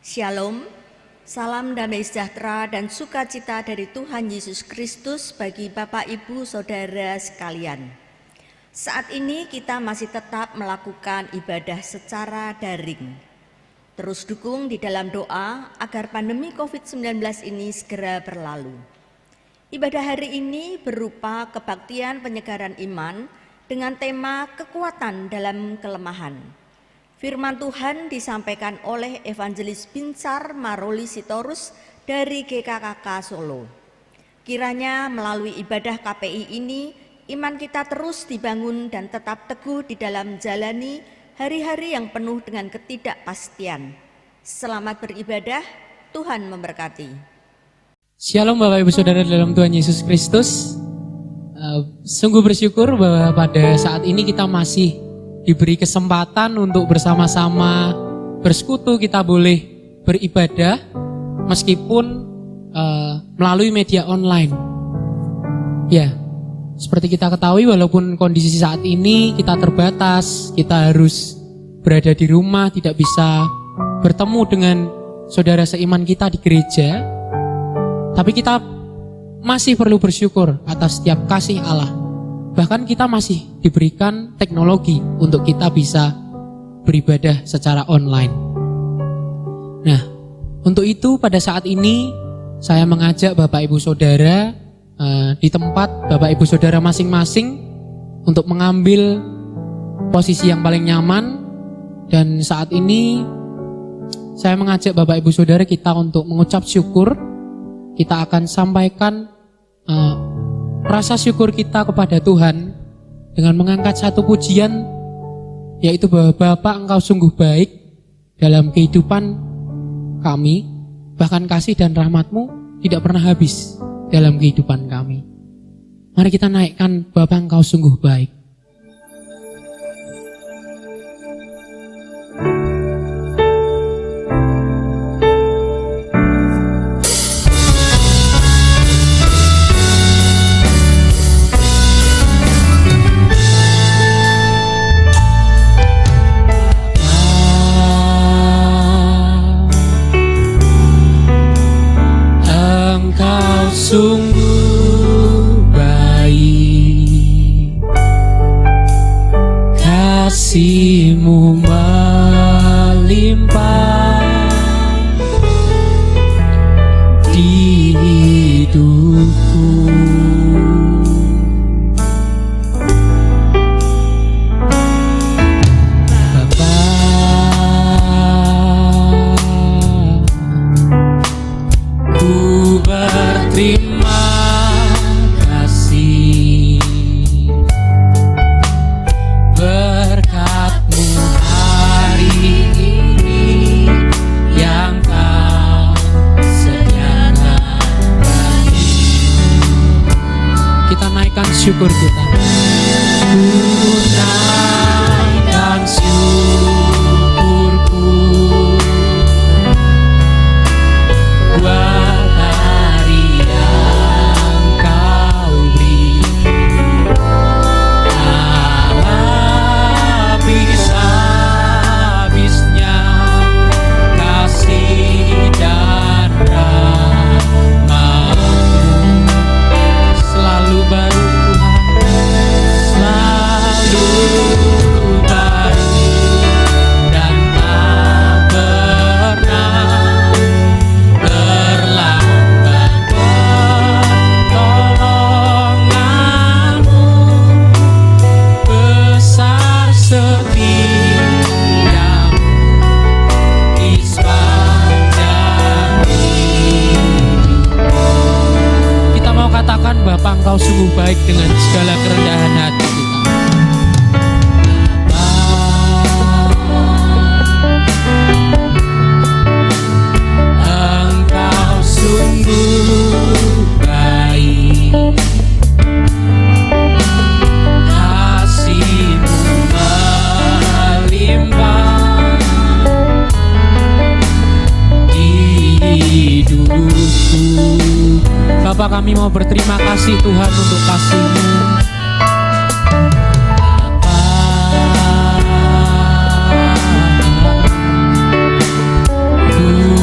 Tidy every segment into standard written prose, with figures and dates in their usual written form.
Shalom, salam damai sejahtera dan sukacita dari Tuhan Yesus Kristus bagi Bapak, Ibu, Saudara sekalian. Saat ini kita masih tetap melakukan ibadah secara daring. Terus dukung di dalam doa agar pandemi COVID-19 ini segera berlalu. Ibadah hari ini berupa kebaktian penyegaran iman dengan tema kekuatan dalam kelemahan. Firman Tuhan disampaikan oleh Evangelis Binsar Maruli Sitorus dari GKKK Solo. Kiranya melalui ibadah KPI ini, iman kita terus dibangun dan tetap teguh di dalam jalani hari-hari yang penuh dengan ketidakpastian. Selamat beribadah, Tuhan memberkati. Shalom Bapak Ibu Saudara dalam Tuhan Yesus Kristus. Sungguh bersyukur bahwa pada saat ini kita masih diberi kesempatan untuk bersama-sama bersekutu, kita boleh beribadah meskipun melalui media online. Ya, seperti kita ketahui walaupun kondisi saat ini kita terbatas, kita harus berada di rumah, tidak bisa bertemu dengan saudara seiman kita di gereja, tapi kita masih perlu bersyukur atas setiap kasih Allah. Bahkan kita masih diberikan teknologi untuk kita bisa beribadah secara online. Nah, untuk itu pada saat ini saya mengajak Bapak Ibu Saudara di tempat Bapak Ibu Saudara masing-masing untuk mengambil posisi yang paling nyaman. Dan saat ini saya mengajak Bapak Ibu Saudara kita untuk mengucap syukur. Kita akan sampaikan rasa syukur kita kepada Tuhan dengan mengangkat satu pujian, yaitu bahwa Bapa, Engkau sungguh baik dalam kehidupan kami, bahkan kasih dan rahmat-Mu tidak pernah habis dalam kehidupan kami. Mari kita naikkan Bapa, Engkau sungguh baik. Sungguh baik, kasih-Mu melimpah di hidupku. Bapa, ku berterima kasih berkat-Mu hari ini yang Kau sediakan bagi. Kita naikkan syukur kita. Ku naikkan syukurku buat hari yang Kau beri. Habis-habisnya kasih dan rahmat-Mu selalu baru Tuhan, selalu baru dan tak pernah terlambat. Pertolongan-Mu besar setia-Mu di sepanjang hidup. Kita mau katakan Bapa, Engkau sungguh baik dengan segala kerendahan hati kita. Engkau sungguh baik, kasih-Mu melimpah di hidupku. Bapak, kami mau berterima kasih Tuhan untuk kasih-Mu. Bapa, ku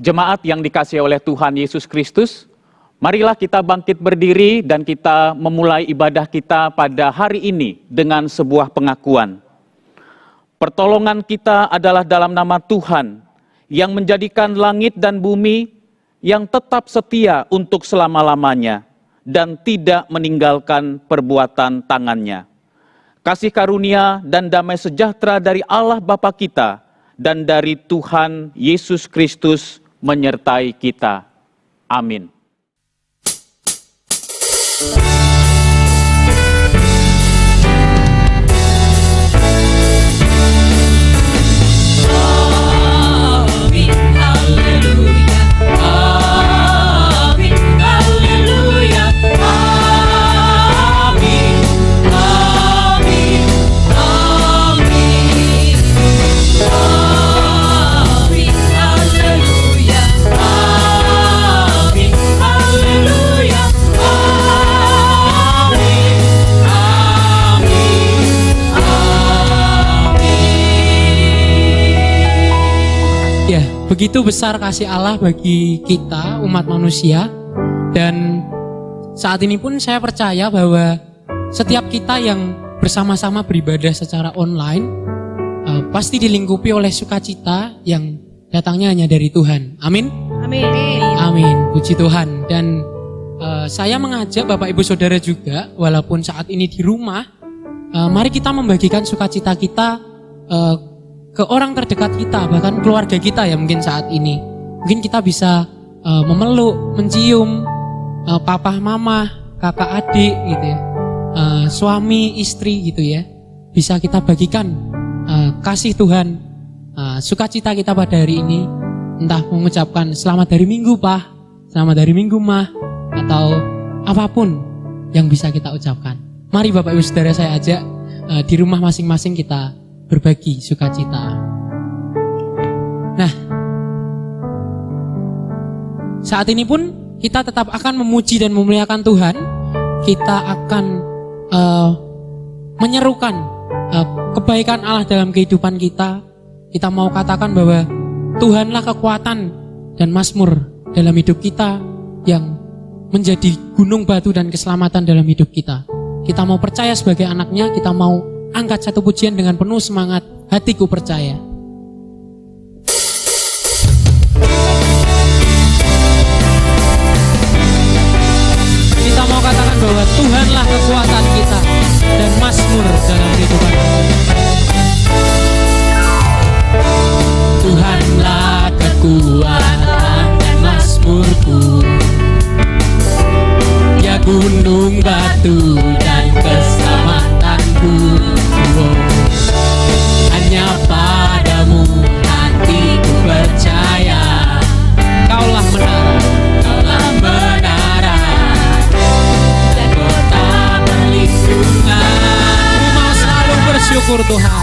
Jemaat yang dikasihi oleh Tuhan Yesus Kristus, marilah kita bangkit berdiri dan kita memulai ibadah kita pada hari ini dengan sebuah pengakuan. Pertolongan kita adalah dalam nama Tuhan yang menjadikan langit dan bumi, yang tetap setia untuk selama-lamanya dan tidak meninggalkan perbuatan tangannya. Kasih karunia dan damai sejahtera dari Allah Bapa kita dan dari Tuhan Yesus Kristus menyertai kita. Amin. Begitu besar kasih Allah bagi kita umat manusia, dan saat ini pun saya percaya bahwa setiap kita yang bersama-sama beribadah secara online pasti dilingkupi oleh sukacita yang datangnya hanya dari Tuhan. Amin. Amin. Amin. Puji Tuhan. Dan saya mengajak Bapak Ibu Saudara juga, walaupun saat ini di rumah, mari kita membagikan sukacita kita ke orang terdekat kita, bahkan keluarga kita ya mungkin saat ini. Mungkin kita bisa memeluk, mencium papa, mama, kakak, adik gitu ya, suami, istri gitu ya. Bisa kita bagikan kasih Tuhan, sukacita kita pada hari ini. Entah mengucapkan selamat hari Minggu Pak, selamat hari Minggu Mah, atau apapun yang bisa kita ucapkan. Mari Bapak Ibu Saudara saya ajak di rumah masing-masing kita berbagi sukacita. Nah, saat ini pun kita tetap akan memuji dan memuliakan Tuhan. Kita akan menyerukan kebaikan Allah dalam kehidupan kita. Kita mau katakan bahwa Tuhanlah kekuatan dan mazmur dalam hidup kita, yang menjadi gunung batu dan keselamatan dalam hidup kita. Kita mau percaya sebagai anaknya, kita mau angkat satu pujian dengan penuh semangat, hatiku percaya. Kita mau katakan bahwa Tuhanlah kekuatan kita dan mazmur dalam kehidupan. Tuhanlah kekuatan dan mazmurku, ya gunung batu dan keselamatanku. Hanya padamu hatiku percaya, Kaulah menara dan kota perlindungan. Ku mau selalu bersyukur Tuhan,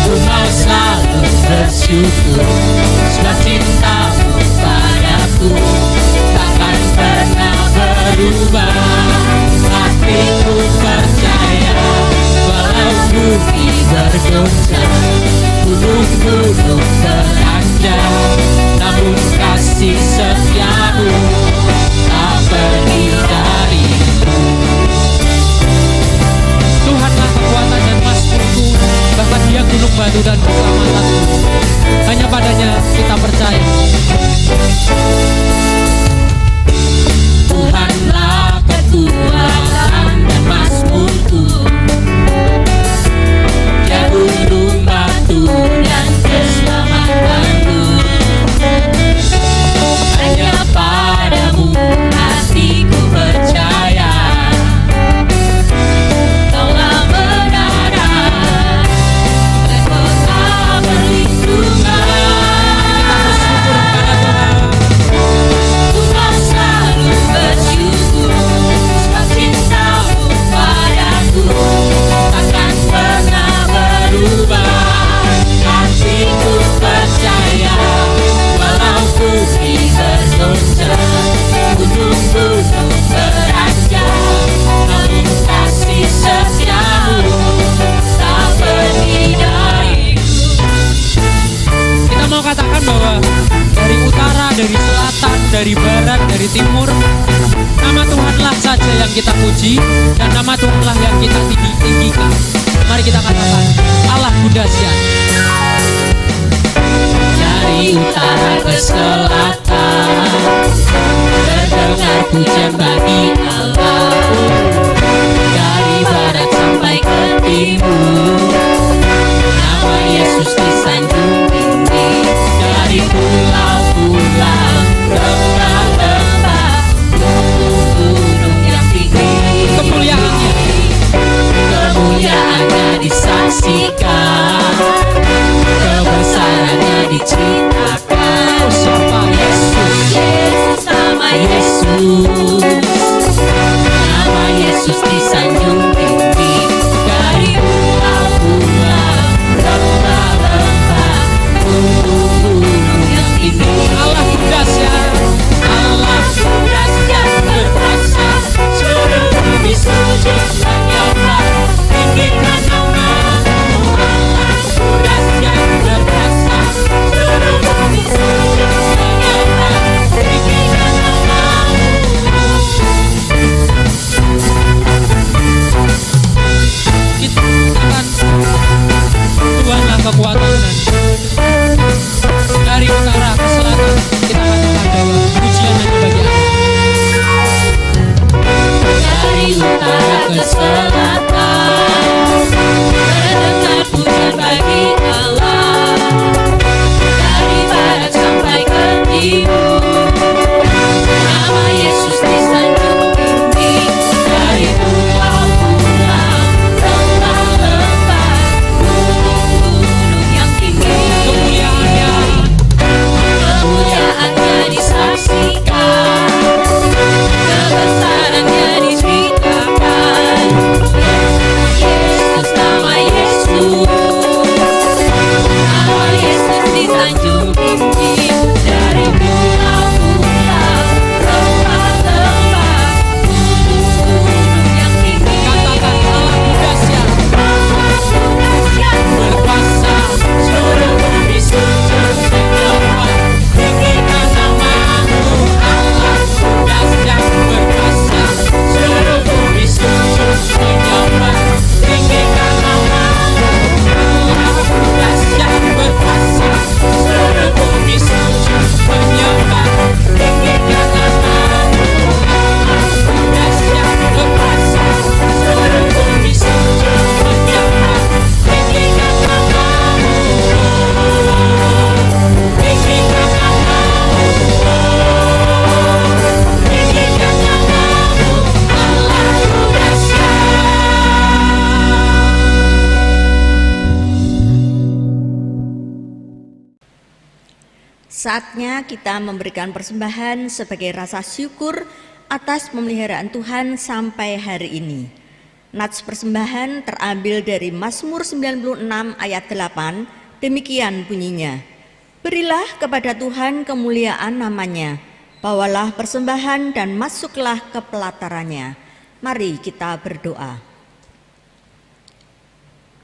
ku mau selalu bersyukur, sebab cintamu padaku takkan pernah berubah. Hatiku percaya, walau bumi bergoncang, gunung-gunung beranjak, namun kasih setiamu tak pergi dariku. Tuhanlah kekuatan dan mazmurku, bahkan Dia gunung batu dan keselamatanku. Hanya padanya kita percaya. yang kita puji dan nama Tuhanlah yang kita tinggikan. Mari kita katakan, Allahku dahsyat. Dari utara ke selatan terdengar pujian bagi Allah. Dari barat sampai ke timur nama Yesus disanjung tinggi. Dari pulau-pulau, lembah-lembah, gunung-gunung yang tinggi, kemuliaannya disaksikan, kebesarannya diceritakan. Yesus, nama Yesus, nama Yesus disanjung tinggi. Dari pulau-pulau, lembah-lembah, gunung-gunung yang tinggi. Allahku dahsyat, Allahku dahsyat berkuasa, seluruh bumi sujud menyembah, tinggikan nama-Mu. Allahku dahsyat berkuasa, seluruh bumi sujud menyembah, tinggikan nama-Mu. kita katakan, Tuhanlah kekuatan dan dari utara ke selatan kita katakan bahwa pujian hanya bagi Allah. Dari utara ke selatan terdengar pujian bagi Allah. Dari barat sampai ke timur nama Yesus disanjung tinggi. Dari pulau-pulau, lembah-lembah, gunung-gunung yang tinggi, kemuliaannya disaksikan, kebesarannya diceritakan. Yesus, nama Yesus, nama Yesus disanjung tinggi. Dari pulau-pulau, lembah-lembah, gunung-gunung yang tinggi, Katakan, Allahku dahsyat, Allahku dahsyat berkuasa, seluruh bumi sujud menyembah, tinggikan nama-Mu. Allahku dahsyat berkuasa, seluruh bumi sujud menyembah, tinggikan nama-Mu. Allahku dahsyat berkuasa, seluruh bumi sujud menyembah, tinggikan nama-Mu. Allahku dahsyat berkuasa, seluruh bumi sujud menyembah, tinggikan nama-Mu. Tinggikan nama-Mu. Tinggikan nama-Mu. Allahku dahsyat. Saatnya kita memberikan persembahan sebagai rasa syukur atas pemeliharaan Tuhan sampai hari ini. Nats persembahan terambil dari Mazmur 96 ayat 8, demikian bunyinya. Berilah kepada Tuhan kemuliaan namanya, bawalah persembahan dan masuklah ke pelatarannya. Mari kita berdoa.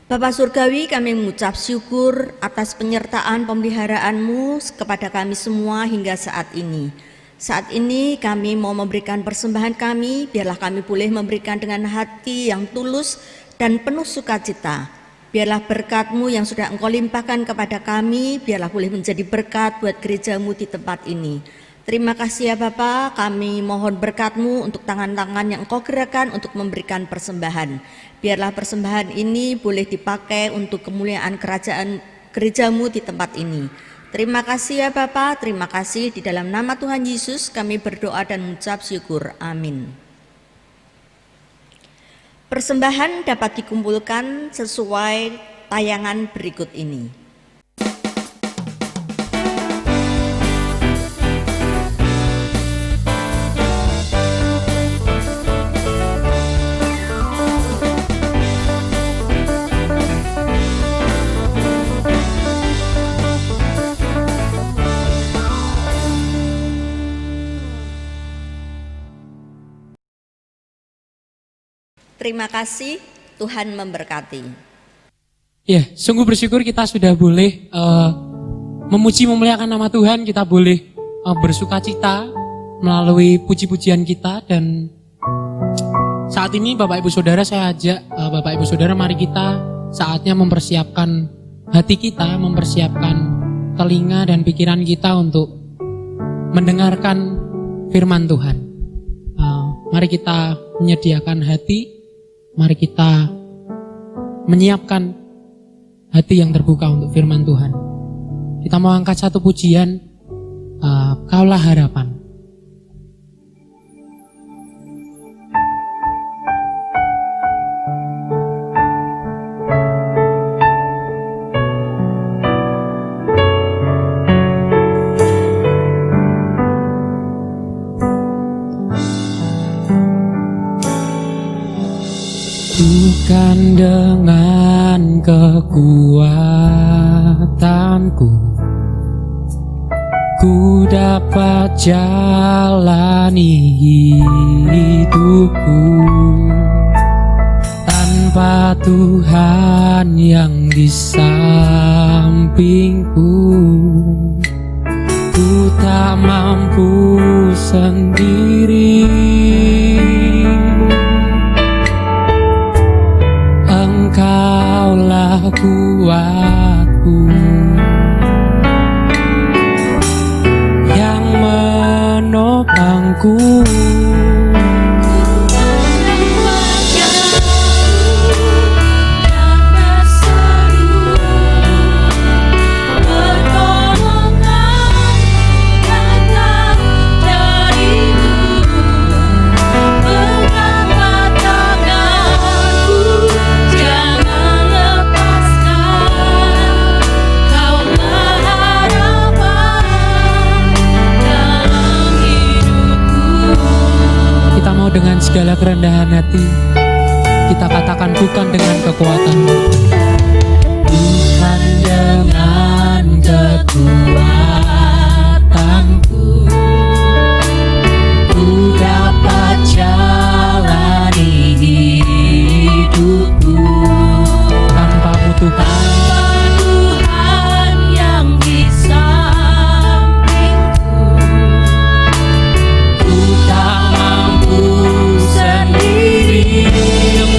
Bapa Surgawi, kami mengucap syukur atas penyertaan pemeliharaan-Mu kepada kami semua hingga saat ini. Saat ini kami mau memberikan persembahan kami, biarlah kami boleh memberikan dengan hati yang tulus dan penuh sukacita. Biarlah berkat-Mu yang sudah Engkau limpahkan kepada kami, biarlah boleh menjadi berkat buat gereja-Mu di tempat ini. Terima kasih ya Bapa, kami mohon berkat-Mu untuk tangan-tangan yang Engkau gerakkan untuk memberikan persembahan. Biarlah persembahan ini boleh dipakai untuk kemuliaan kerajaan gereja-Mu di tempat ini. Terima kasih ya Bapa, terima kasih di dalam nama Tuhan Yesus kami berdoa dan mengucap syukur. Amin. Persembahan dapat dikumpulkan sesuai tayangan berikut ini. Terima kasih, Tuhan memberkati. Ya, sungguh bersyukur kita sudah boleh memuji memuliakan nama Tuhan, kita boleh bersukacita melalui puji-pujian kita dan Saat ini Bapak Ibu Saudara, saya ajak Bapak Ibu Saudara, mari kita saatnya mempersiapkan hati kita, mempersiapkan telinga dan pikiran kita untuk mendengarkan firman Tuhan. Mari kita menyediakan hati, mari kita menyiapkan hati yang terbuka untuk firman Tuhan. Kita mau angkat satu pujian, Kaulah Harapan. Bukan dengan kekuatanku ku dapat jalani hidupku, tanpa Tuhan yang di sampingku ku tak mampu sendiri. Engkaulah kuatku yang menopangku. Dengan segala kerendahan hati kita katakan, bukan dengan kekuatanmu, bukan dengan kekuatanku ku dapat jalani hidupku, tanpamu Tuhan.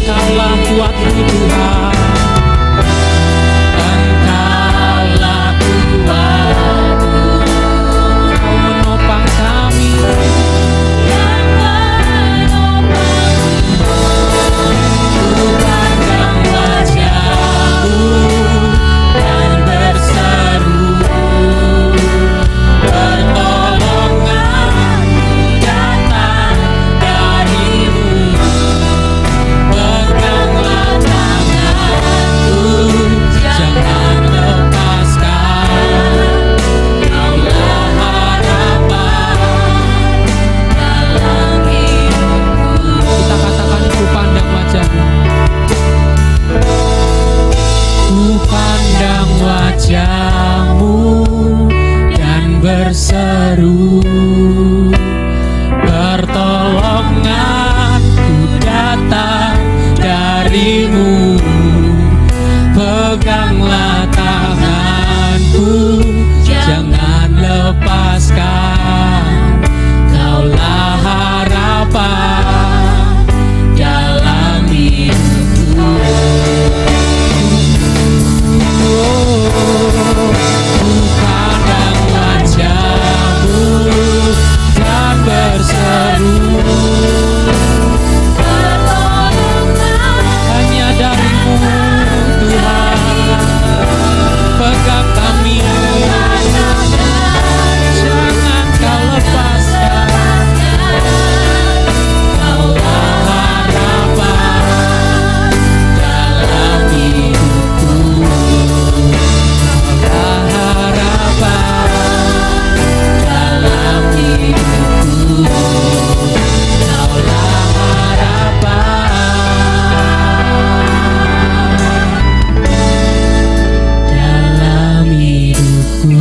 Engkaulah kuatku Tuhan, Engkaulah kuatku, Kau menopang kami, yang menopangku. Ku pandang wajah-Mu dan berseru, pertolongan-Mu datang dari-Mu. Jangan lepaskan, Kaulah harapan dalam hidupku. Kita katakan, ku pandang wajah-Mu, ku pandang wajah-Mu dan berseru, pertolonganku datang dari-Mu. Peganglah tanganku, jangan lepaskan, Kaulah harapan dalam hidupku. Ku pandang wajah-Mu dan berseru, hanya dari-Mu Tuhan. Pegang kami, jangan Kau lepaskan, Kaulah harapan dalam hidupku, Kaulah harapan dalam hidupku, Kaulah harapan dalam hidupku.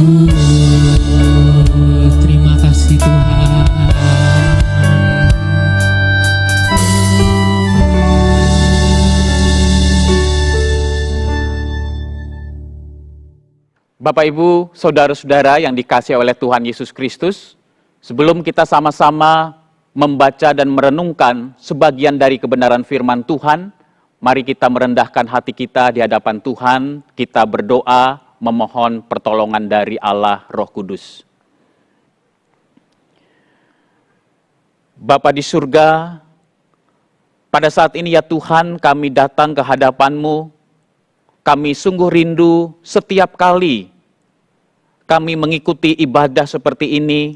Terima kasih Tuhan. Bapak Ibu, Saudara-saudara yang dikasihi oleh Tuhan Yesus Kristus, sebelum kita sama-sama membaca dan merenungkan sebagian dari kebenaran firman Tuhan, mari kita merendahkan hati kita di hadapan Tuhan, kita berdoa memohon pertolongan dari Allah Roh Kudus. Bapa di surga, pada saat ini ya Tuhan kami datang ke hadapan-Mu, kami sungguh rindu setiap kali kami mengikuti ibadah seperti ini.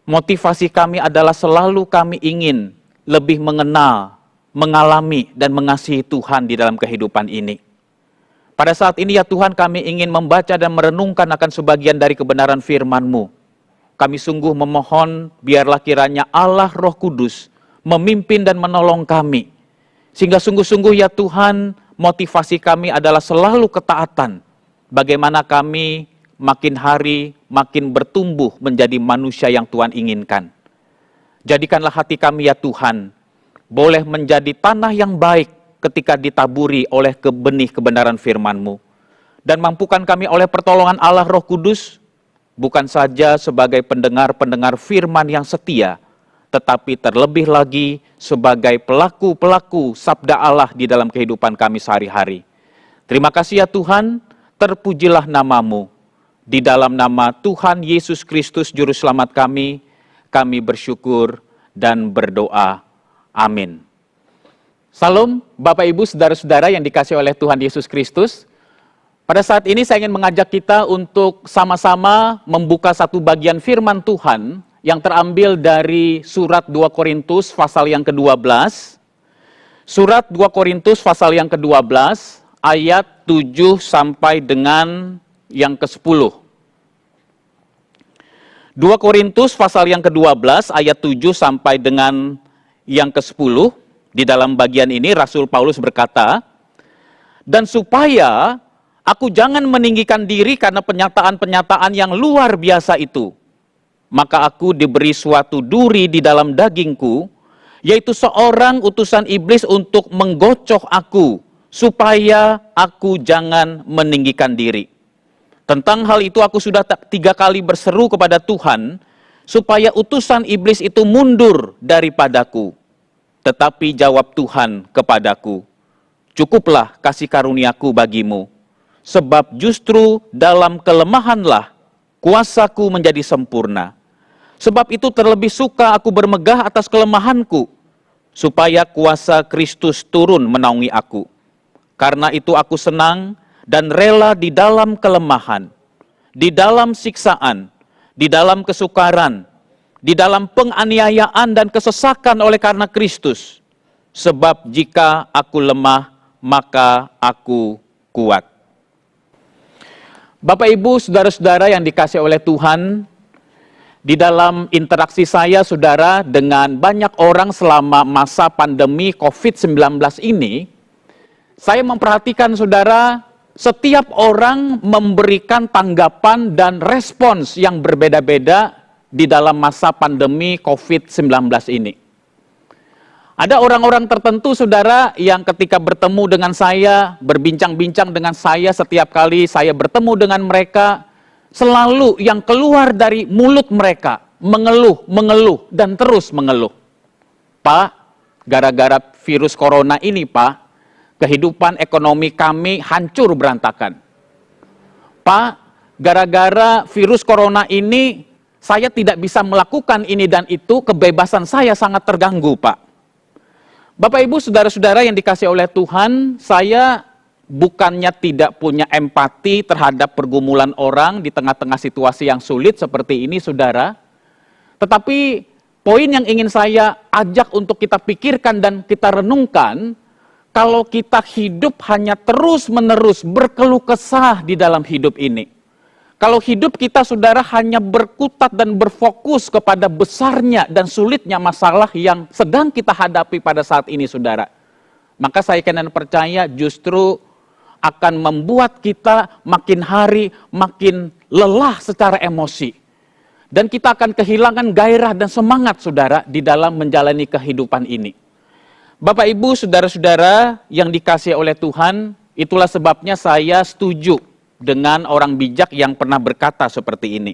Motivasi kami adalah selalu kami ingin lebih mengenal, mengalami, dan mengasihi Tuhan di dalam kehidupan ini. Pada saat ini ya Tuhan kami ingin membaca dan merenungkan akan sebagian dari kebenaran firman-Mu. Kami sungguh memohon biarlah kiranya Allah Roh Kudus memimpin dan menolong kami. Sehingga sungguh-sungguh ya Tuhan motivasi kami adalah selalu ketaatan. Bagaimana kami makin hari, makin bertumbuh menjadi manusia yang Tuhan inginkan. Jadikanlah hati kami ya Tuhan, boleh menjadi tanah yang baik ketika ditaburi oleh benih kebenaran firman-Mu. Dan mampukan kami oleh pertolongan Allah Roh Kudus, bukan saja sebagai pendengar-pendengar firman yang setia, tetapi terlebih lagi sebagai pelaku-pelaku sabda Allah di dalam kehidupan kami sehari-hari. Terima kasih ya Tuhan, terpujilah nama-Mu. Di dalam nama Tuhan Yesus Kristus Juru Selamat kami bersyukur dan berdoa. Amin. Salam Bapak Ibu Saudara-saudara yang dikasihi oleh Tuhan Yesus Kristus. Pada saat ini saya ingin mengajak kita untuk sama-sama membuka satu bagian firman Tuhan yang terambil dari surat 2 Korintus pasal yang ke-12. Surat 2 Korintus pasal yang ke-12 ayat 7 sampai dengan yang ke-10. 2 Korintus pasal yang ke-12 ayat 7 sampai dengan yang ke-10. Di dalam bagian ini Rasul Paulus berkata, "Dan supaya aku jangan meninggikan diri karena penyataan-penyataan yang luar biasa itu, maka aku diberi suatu duri di dalam dagingku, yaitu seorang utusan iblis untuk menggocok aku, supaya aku jangan meninggikan diri. Tentang hal itu aku sudah 3 kali berseru kepada Tuhan, supaya utusan iblis itu mundur daripadaku. Tetapi jawab Tuhan kepadaku, cukuplah kasih karuniaku bagimu, sebab justru dalam kelemahanlah kuasaku menjadi sempurna. Sebab itu terlebih suka aku bermegah atas kelemahanku, supaya kuasa Kristus turun menaungi aku. Karena itu aku senang dan rela di dalam kelemahan, di dalam siksaan, di dalam kesukaran, di dalam penganiayaan dan kesesakan oleh karena Kristus. Sebab jika aku lemah, maka aku kuat." Bapak Ibu, saudara-saudara yang dikasihi oleh Tuhan, di dalam interaksi saya, saudara, dengan banyak orang selama masa pandemi COVID-19 ini, saya memperhatikan, saudara, setiap orang memberikan tanggapan dan respons yang berbeda-beda di dalam masa pandemi COVID-19 ini. Ada orang-orang tertentu, saudara, yang ketika bertemu dengan saya, berbincang-bincang dengan saya, setiap kali saya bertemu dengan mereka, selalu yang keluar dari mulut mereka, mengeluh, dan terus mengeluh. "Pak, gara-gara virus corona ini, Pak, kehidupan ekonomi kami hancur berantakan. Pak, gara-gara virus corona ini, saya tidak bisa melakukan ini dan itu, kebebasan saya sangat terganggu, Pak." Bapak Ibu, saudara-saudara yang dikasihi oleh Tuhan, saya bukannya tidak punya empati terhadap pergumulan orang di tengah-tengah situasi yang sulit seperti ini, saudara. Tetapi poin yang ingin saya ajak untuk kita pikirkan dan kita renungkan, kalau kita hidup hanya terus-menerus berkeluh kesah di dalam hidup ini, kalau hidup kita, saudara, hanya berkutat dan berfokus kepada besarnya dan sulitnya masalah yang sedang kita hadapi pada saat ini, saudara, maka saya kena percaya justru akan membuat kita makin hari makin lelah secara emosi. Dan kita akan kehilangan gairah dan semangat, saudara, di dalam menjalani kehidupan ini. Bapak Ibu, saudara-saudara yang dikasihi oleh Tuhan, itulah sebabnya saya setuju dengan orang bijak yang pernah berkata seperti ini.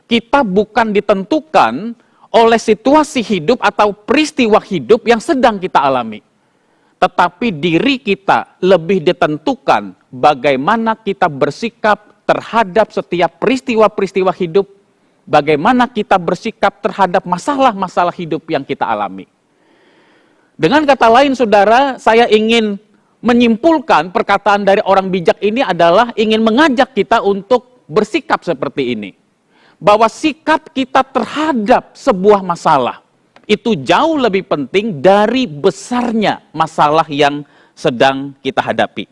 Kita bukan ditentukan oleh situasi hidup atau peristiwa hidup yang sedang kita alami. Tetapi diri kita lebih ditentukan bagaimana kita bersikap terhadap setiap peristiwa-peristiwa hidup, bagaimana kita bersikap terhadap masalah-masalah hidup yang kita alami. Dengan kata lain, saudara, saya ingin menyimpulkan perkataan dari orang bijak ini adalah ingin mengajak kita untuk bersikap seperti ini. Bahwa sikap kita terhadap sebuah masalah itu jauh lebih penting dari besarnya masalah yang sedang kita hadapi.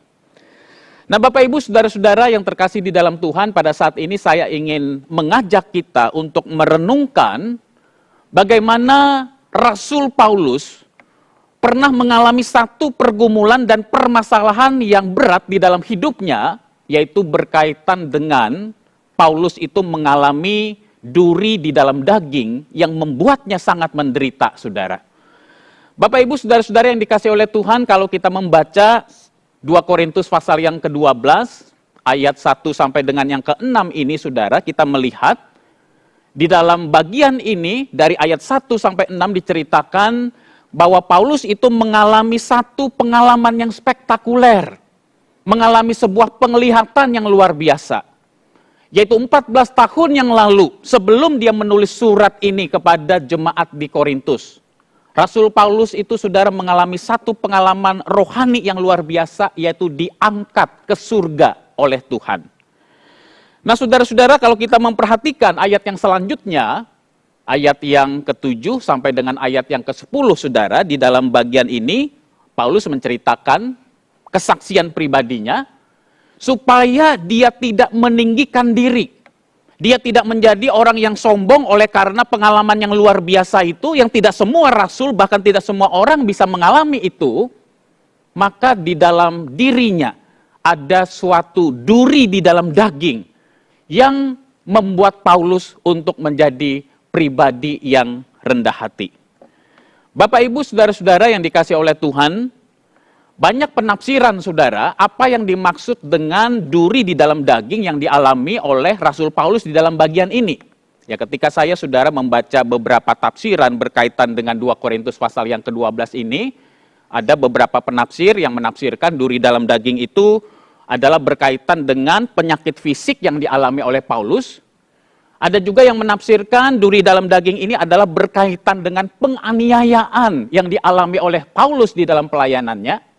Nah, Bapak Ibu, saudara-saudara yang terkasih di dalam Tuhan, pada saat ini saya ingin mengajak kita untuk merenungkan bagaimana Rasul Paulus pernah mengalami satu pergumulan dan permasalahan yang berat di dalam hidupnya, yaitu berkaitan dengan Paulus itu mengalami duri di dalam daging yang membuatnya sangat menderita, saudara. Bapak Ibu, saudara-saudara yang dikasih oleh Tuhan, kalau kita membaca 2 Korintus pasal yang ke-12, ayat 1 sampai dengan yang ke-6 ini, saudara, kita melihat di dalam bagian ini, dari ayat 1 sampai 6 diceritakan bahwa Paulus itu mengalami satu pengalaman yang spektakuler, mengalami sebuah penglihatan yang luar biasa. Yaitu 14 tahun yang lalu, sebelum dia menulis surat ini kepada jemaat di Korintus. Rasul Paulus itu, saudara, mengalami satu pengalaman rohani yang luar biasa, yaitu diangkat ke surga oleh Tuhan. Nah, saudara-saudara, kalau kita memperhatikan ayat yang selanjutnya, ayat yang ke-7 sampai dengan ayat yang ke-10, saudara, di dalam bagian ini, Paulus menceritakan kesaksian pribadinya, supaya dia tidak meninggikan diri. Dia tidak menjadi orang yang sombong oleh karena pengalaman yang luar biasa itu, yang tidak semua rasul, bahkan tidak semua orang bisa mengalami itu. Maka di dalam dirinya ada suatu duri di dalam daging yang membuat Paulus untuk menjadi pribadi yang rendah hati. Bapak, Ibu, saudara-saudara yang dikasih oleh Tuhan, banyak penafsiran, saudara, apa yang dimaksud dengan duri di dalam daging yang dialami oleh Rasul Paulus di dalam bagian ini. Ya, ketika saya, saudara, membaca beberapa tafsiran berkaitan dengan 2 Korintus pasal yang ke-12 ini, ada beberapa penafsir yang menafsirkan duri dalam daging itu adalah berkaitan dengan penyakit fisik yang dialami oleh Paulus. Ada juga yang menafsirkan duri dalam daging ini adalah berkaitan dengan penganiayaan yang dialami oleh Paulus di dalam pelayanannya.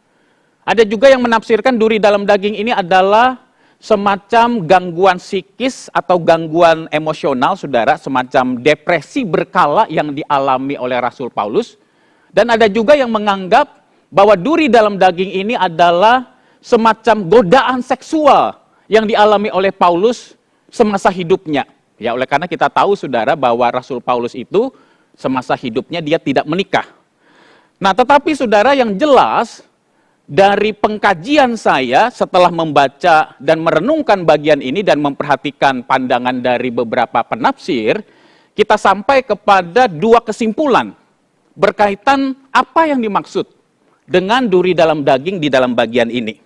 Ada juga yang menafsirkan duri dalam daging ini adalah semacam gangguan psikis atau gangguan emosional, saudara, semacam depresi berkala yang dialami oleh Rasul Paulus. Dan ada juga yang menganggap bahwa duri dalam daging ini adalah semacam godaan seksual yang dialami oleh Paulus semasa hidupnya. Ya, oleh karena kita tahu, saudara, bahwa Rasul Paulus itu semasa hidupnya dia tidak menikah. Nah, tetapi, saudara, yang jelas dari pengkajian saya setelah membaca dan merenungkan bagian ini dan memperhatikan pandangan dari beberapa penafsir, kita sampai kepada 2 kesimpulan berkaitan apa yang dimaksud dengan duri dalam daging di dalam bagian ini.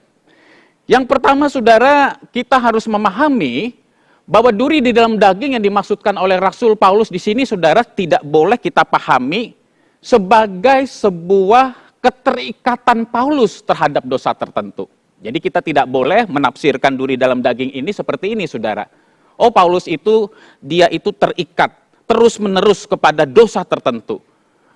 Yang pertama, saudara, kita harus memahami bahwa duri di dalam daging yang dimaksudkan oleh Rasul Paulus di sini, saudara, tidak boleh kita pahami sebagai sebuah keterikatan Paulus terhadap dosa tertentu. Jadi kita tidak boleh menafsirkan duri dalam daging ini seperti ini, saudara. Oh, Paulus itu, dia itu terikat terus-menerus kepada dosa tertentu.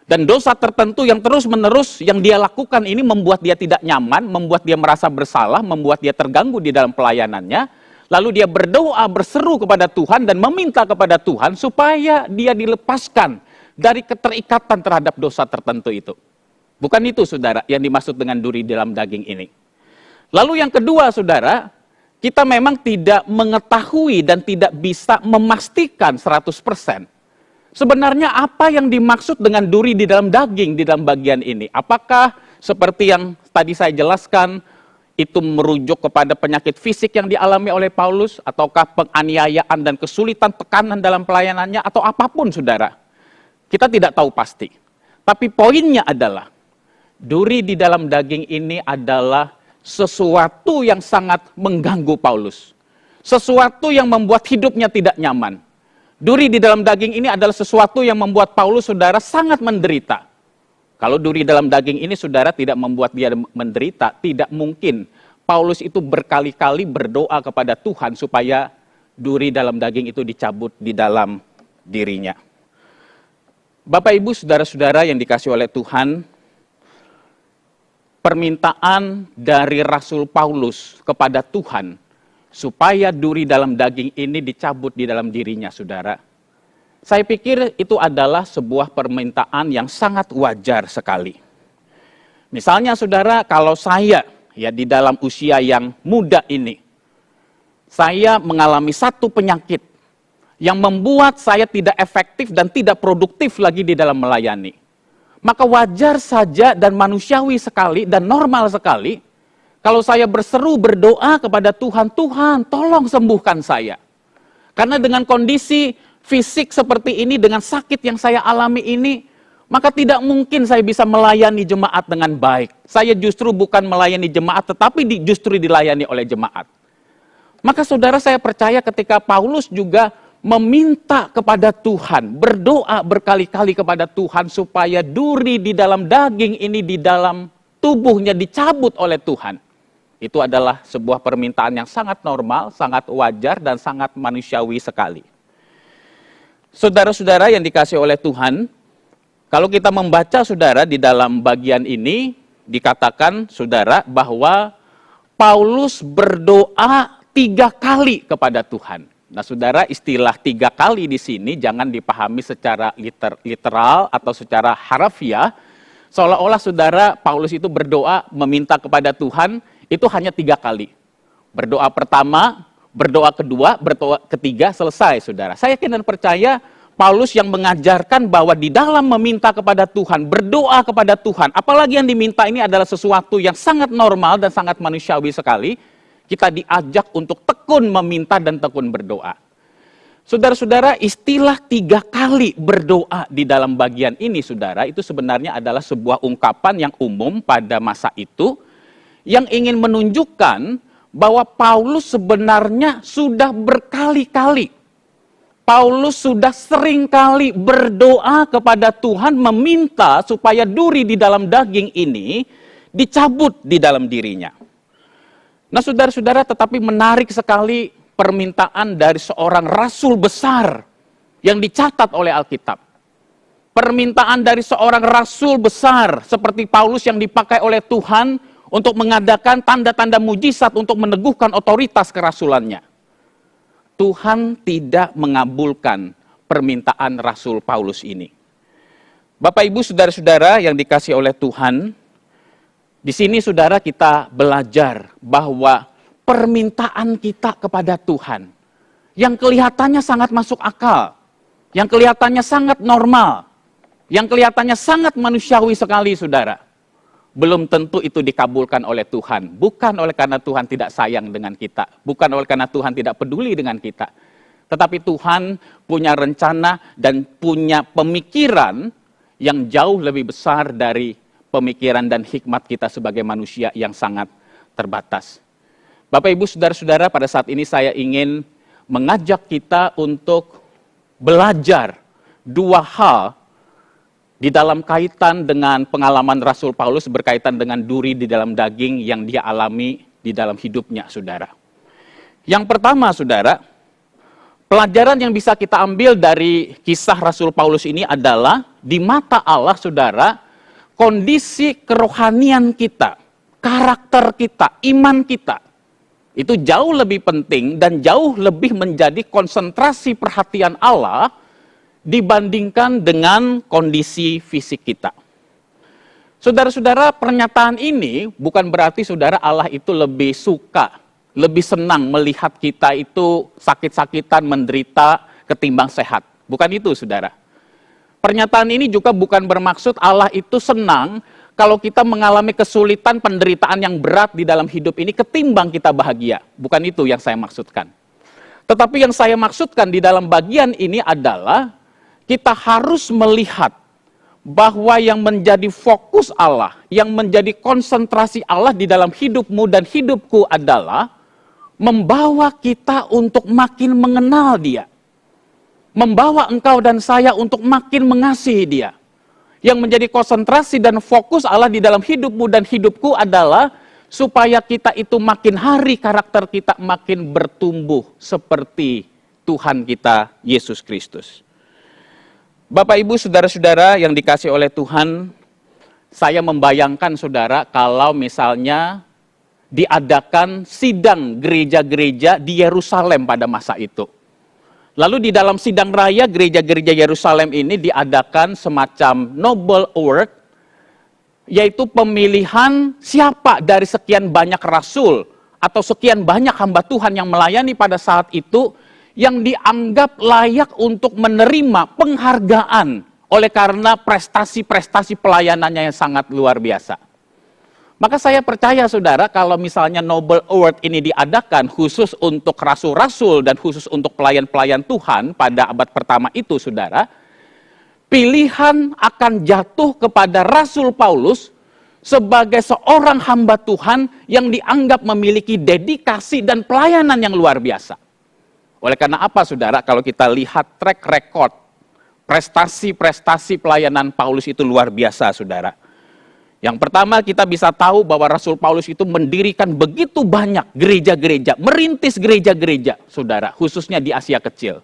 Dan dosa tertentu yang terus-menerus yang dia lakukan ini membuat dia tidak nyaman, membuat dia merasa bersalah, membuat dia terganggu di dalam pelayanannya. Lalu dia berdoa, berseru kepada Tuhan dan meminta kepada Tuhan supaya dia dilepaskan dari keterikatan terhadap dosa tertentu itu. Bukan itu, saudara, yang dimaksud dengan duri dalam daging ini. Lalu yang kedua, saudara, kita memang tidak mengetahui dan tidak bisa memastikan 100%. Sebenarnya apa yang dimaksud dengan duri di dalam daging di dalam bagian ini? Apakah seperti yang tadi saya jelaskan, itu merujuk kepada penyakit fisik yang dialami oleh Paulus, ataukah penganiayaan dan kesulitan tekanan dalam pelayanannya, atau apapun, saudara? Kita tidak tahu pasti. Tapi poinnya adalah, duri di dalam daging ini adalah sesuatu yang sangat mengganggu Paulus. Sesuatu yang membuat hidupnya tidak nyaman. Duri di dalam daging ini adalah sesuatu yang membuat Paulus, saudara, sangat menderita. Kalau duri dalam daging ini, saudara, tidak membuat dia menderita, tidak mungkin Paulus itu berkali-kali berdoa kepada Tuhan supaya duri dalam daging itu dicabut di dalam dirinya. Bapak, Ibu, saudara-saudara yang dikasihi oleh Tuhan, permintaan dari Rasul Paulus kepada Tuhan supaya duri dalam daging ini dicabut di dalam dirinya, saudara. Saya pikir itu adalah sebuah permintaan yang sangat wajar sekali. Misalnya, saudara, kalau saya ya di dalam usia yang muda ini, saya mengalami satu penyakit yang membuat saya tidak efektif dan tidak produktif lagi di dalam melayani. Maka wajar saja dan manusiawi sekali dan normal sekali kalau saya berseru berdoa kepada Tuhan, Tuhan tolong sembuhkan saya. Karena dengan kondisi fisik seperti ini, dengan sakit yang saya alami ini, maka tidak mungkin saya bisa melayani jemaat dengan baik. Saya justru bukan melayani jemaat, tetapi justru dilayani oleh jemaat. Maka saudara, saya percaya ketika Paulus juga meminta kepada Tuhan, berdoa berkali-kali kepada Tuhan supaya duri di dalam daging ini, di dalam tubuhnya dicabut oleh Tuhan. Itu adalah sebuah permintaan yang sangat normal, sangat wajar, dan sangat manusiawi sekali. Saudara-saudara yang dikasihi oleh Tuhan, kalau kita membaca, saudara, di dalam bagian ini, dikatakan, saudara, bahwa Paulus berdoa 3 kali kepada Tuhan. Nah, saudara, istilah 3 kali di sini jangan dipahami secara literal atau secara harafiah. Seolah-olah, saudara, Paulus itu berdoa meminta kepada Tuhan, itu hanya 3 kali. Berdoa pertama, berdoa kedua, berdoa ketiga, selesai, saudara. Saya yakin dan percaya Paulus yang mengajarkan bahwa di dalam meminta kepada Tuhan, berdoa kepada Tuhan, apalagi yang diminta ini adalah sesuatu yang sangat normal dan sangat manusiawi sekali, kita diajak untuk tekun meminta dan tekun berdoa. Saudara-saudara, istilah 3 kali berdoa di dalam bagian ini, saudara, itu sebenarnya adalah sebuah ungkapan yang umum pada masa itu, yang ingin menunjukkan bahwa Paulus sebenarnya sudah berkali-kali, Paulus sudah sering kali berdoa kepada Tuhan meminta supaya duri di dalam daging ini dicabut di dalam dirinya. Nah, saudara-saudara, tetapi menarik sekali permintaan dari seorang rasul besar yang dicatat oleh Alkitab. Permintaan dari seorang rasul besar seperti Paulus yang dipakai oleh Tuhan untuk mengadakan tanda-tanda mujizat untuk meneguhkan otoritas kerasulannya. Tuhan tidak mengabulkan permintaan Rasul Paulus ini. Bapak, Ibu, saudara-saudara yang dikasihi oleh Tuhan, di sini, saudara, kita belajar bahwa permintaan kita kepada Tuhan yang kelihatannya sangat masuk akal, yang kelihatannya sangat normal, yang kelihatannya sangat manusiawi sekali, saudara, belum tentu itu dikabulkan oleh Tuhan. Bukan oleh karena Tuhan tidak sayang dengan kita. Bukan oleh karena Tuhan tidak peduli dengan kita. Tetapi Tuhan punya rencana dan punya pemikiran yang jauh lebih besar dari pemikiran dan hikmat kita sebagai manusia yang sangat terbatas. Bapak, Ibu, saudara-saudara, pada saat ini saya ingin mengajak kita untuk belajar 2 hal di dalam kaitan dengan pengalaman Rasul Paulus berkaitan dengan duri di dalam daging yang dia alami di dalam hidupnya, saudara. Yang pertama, saudara, pelajaran yang bisa kita ambil dari kisah Rasul Paulus ini adalah di mata Allah, saudara, kondisi kerohanian kita, karakter kita, iman kita, itu jauh lebih penting dan jauh lebih menjadi konsentrasi perhatian Allah dibandingkan dengan kondisi fisik kita. Saudara-saudara, pernyataan ini bukan berarti, saudara, Allah itu lebih suka, lebih senang melihat kita itu sakit-sakitan, menderita, ketimbang sehat. Bukan itu, saudara. Pernyataan ini juga bukan bermaksud Allah itu senang kalau kita mengalami kesulitan, penderitaan yang berat di dalam hidup ini ketimbang kita bahagia. Bukan itu yang saya maksudkan. Tetapi yang saya maksudkan di dalam bagian ini adalah kita harus melihat bahwa yang menjadi fokus Allah, yang menjadi konsentrasi Allah di dalam hidupmu dan hidupku adalah membawa kita untuk makin mengenal Dia. membawa engkau dan saya untuk makin mengasihi Dia. Yang menjadi konsentrasi dan fokus Allah di dalam hidupmu dan hidupku adalah supaya kita itu makin hari karakter kita makin bertumbuh seperti Tuhan kita Yesus Kristus. Bapak Ibu saudara-saudara yang dikasih oleh Tuhan, saya membayangkan saudara kalau misalnya diadakan sidang gereja-gereja di Yerusalem pada masa itu. Lalu di dalam sidang raya gereja-gereja Yerusalem ini diadakan semacam Noble Award, yaitu pemilihan siapa dari sekian banyak rasul atau sekian banyak hamba Tuhan yang melayani pada saat itu yang dianggap layak untuk menerima penghargaan oleh karena prestasi-prestasi pelayanannya yang sangat luar biasa. Maka saya percaya saudara kalau misalnya Noble Award ini diadakan khusus untuk rasul-rasul dan khusus untuk pelayan-pelayan Tuhan pada abad pertama itu saudara, pilihan akan jatuh kepada Rasul Paulus sebagai seorang hamba Tuhan yang dianggap memiliki dedikasi dan pelayanan yang luar biasa. Oleh karena apa saudara, kalau kita lihat track record, prestasi-prestasi pelayanan Paulus itu luar biasa saudara. Yang pertama kita bisa tahu bahwa Rasul Paulus itu mendirikan begitu banyak gereja-gereja, merintis gereja-gereja saudara, khususnya di Asia Kecil.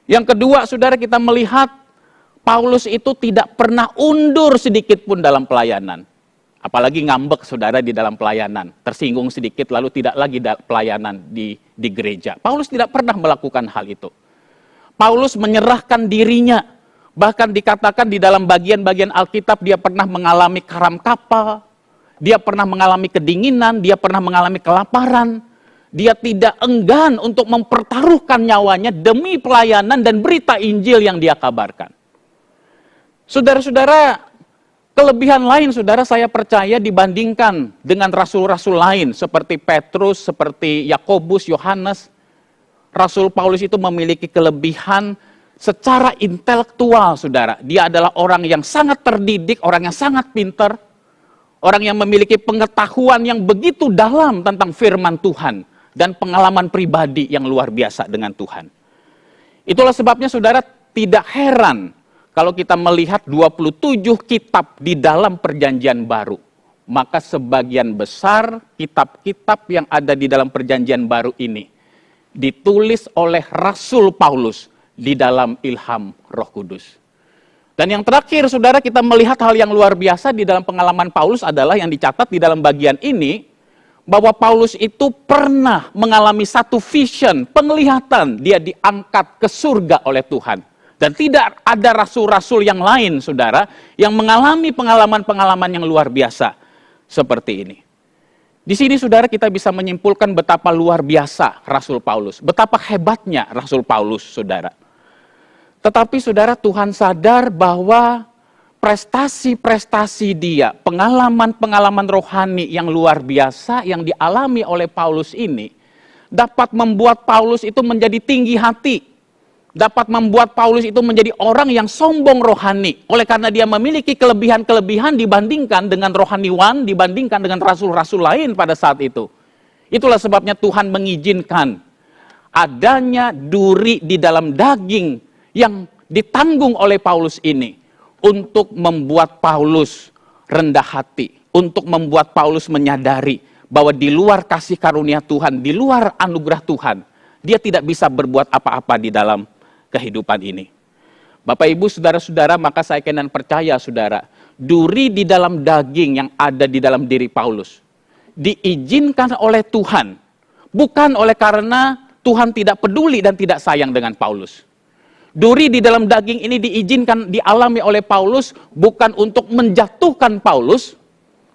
Yang kedua saudara kita melihat Paulus itu tidak pernah undur sedikit pun dalam pelayanan. Apalagi ngambek saudara di dalam pelayanan, tersinggung sedikit lalu tidak lagi pelayanan di gereja. Paulus tidak pernah melakukan hal itu. Paulus menyerahkan dirinya. Bahkan dikatakan di dalam bagian-bagian Alkitab dia pernah mengalami karam kapal, dia pernah mengalami kedinginan, dia pernah mengalami kelaparan. Dia tidak enggan untuk mempertaruhkan nyawanya demi pelayanan dan berita Injil yang dia kabarkan. Saudara-saudara, kelebihan lain saudara saya percaya dibandingkan dengan rasul-rasul lain seperti Petrus, seperti Yakobus, Yohanes. Rasul Paulus itu memiliki kelebihan secara intelektual, saudara. Dia adalah orang yang sangat terdidik, orang yang sangat pintar, orang yang memiliki pengetahuan yang begitu dalam tentang firman Tuhan, dan pengalaman pribadi yang luar biasa dengan Tuhan. Itulah sebabnya, saudara, tidak heran kalau kita melihat 27 kitab di dalam perjanjian baru. Maka sebagian besar kitab-kitab yang ada di dalam perjanjian baru ini ditulis oleh Rasul Paulus di dalam ilham Roh Kudus. Dan yang terakhir, saudara, kita melihat hal yang luar biasa di dalam pengalaman Paulus adalah yang dicatat di dalam bagian ini, bahwa Paulus itu pernah mengalami satu vision, penglihatan, dia diangkat ke surga oleh Tuhan. Dan tidak ada rasul-rasul yang lain, saudara, yang mengalami pengalaman-pengalaman yang luar biasa seperti ini. Di sini, saudara, kita bisa menyimpulkan betapa luar biasa Rasul Paulus, betapa hebatnya Rasul Paulus, saudara. Tetapi saudara, Tuhan sadar bahwa prestasi-prestasi dia, pengalaman-pengalaman rohani yang luar biasa yang dialami oleh Paulus ini, dapat membuat Paulus itu menjadi tinggi hati, dapat membuat Paulus itu menjadi orang yang sombong rohani, oleh karena dia memiliki kelebihan-kelebihan dibandingkan dengan rohaniwan, dibandingkan dengan rasul-rasul lain pada saat itu. Itulah sebabnya Tuhan mengizinkan adanya duri di dalam daging yang ditanggung oleh Paulus ini untuk membuat Paulus rendah hati, untuk membuat Paulus menyadari bahwa di luar kasih karunia Tuhan, di luar anugerah Tuhan, dia tidak bisa berbuat apa-apa di dalam kehidupan ini. Bapak Ibu, saudara-saudara, maka saya kenan percaya, saudara, duri di dalam daging yang ada di dalam diri Paulus diizinkan oleh Tuhan, bukan oleh karena Tuhan tidak peduli dan tidak sayang dengan Paulus. Duri di dalam daging ini diizinkan dialami oleh Paulus bukan untuk menjatuhkan Paulus,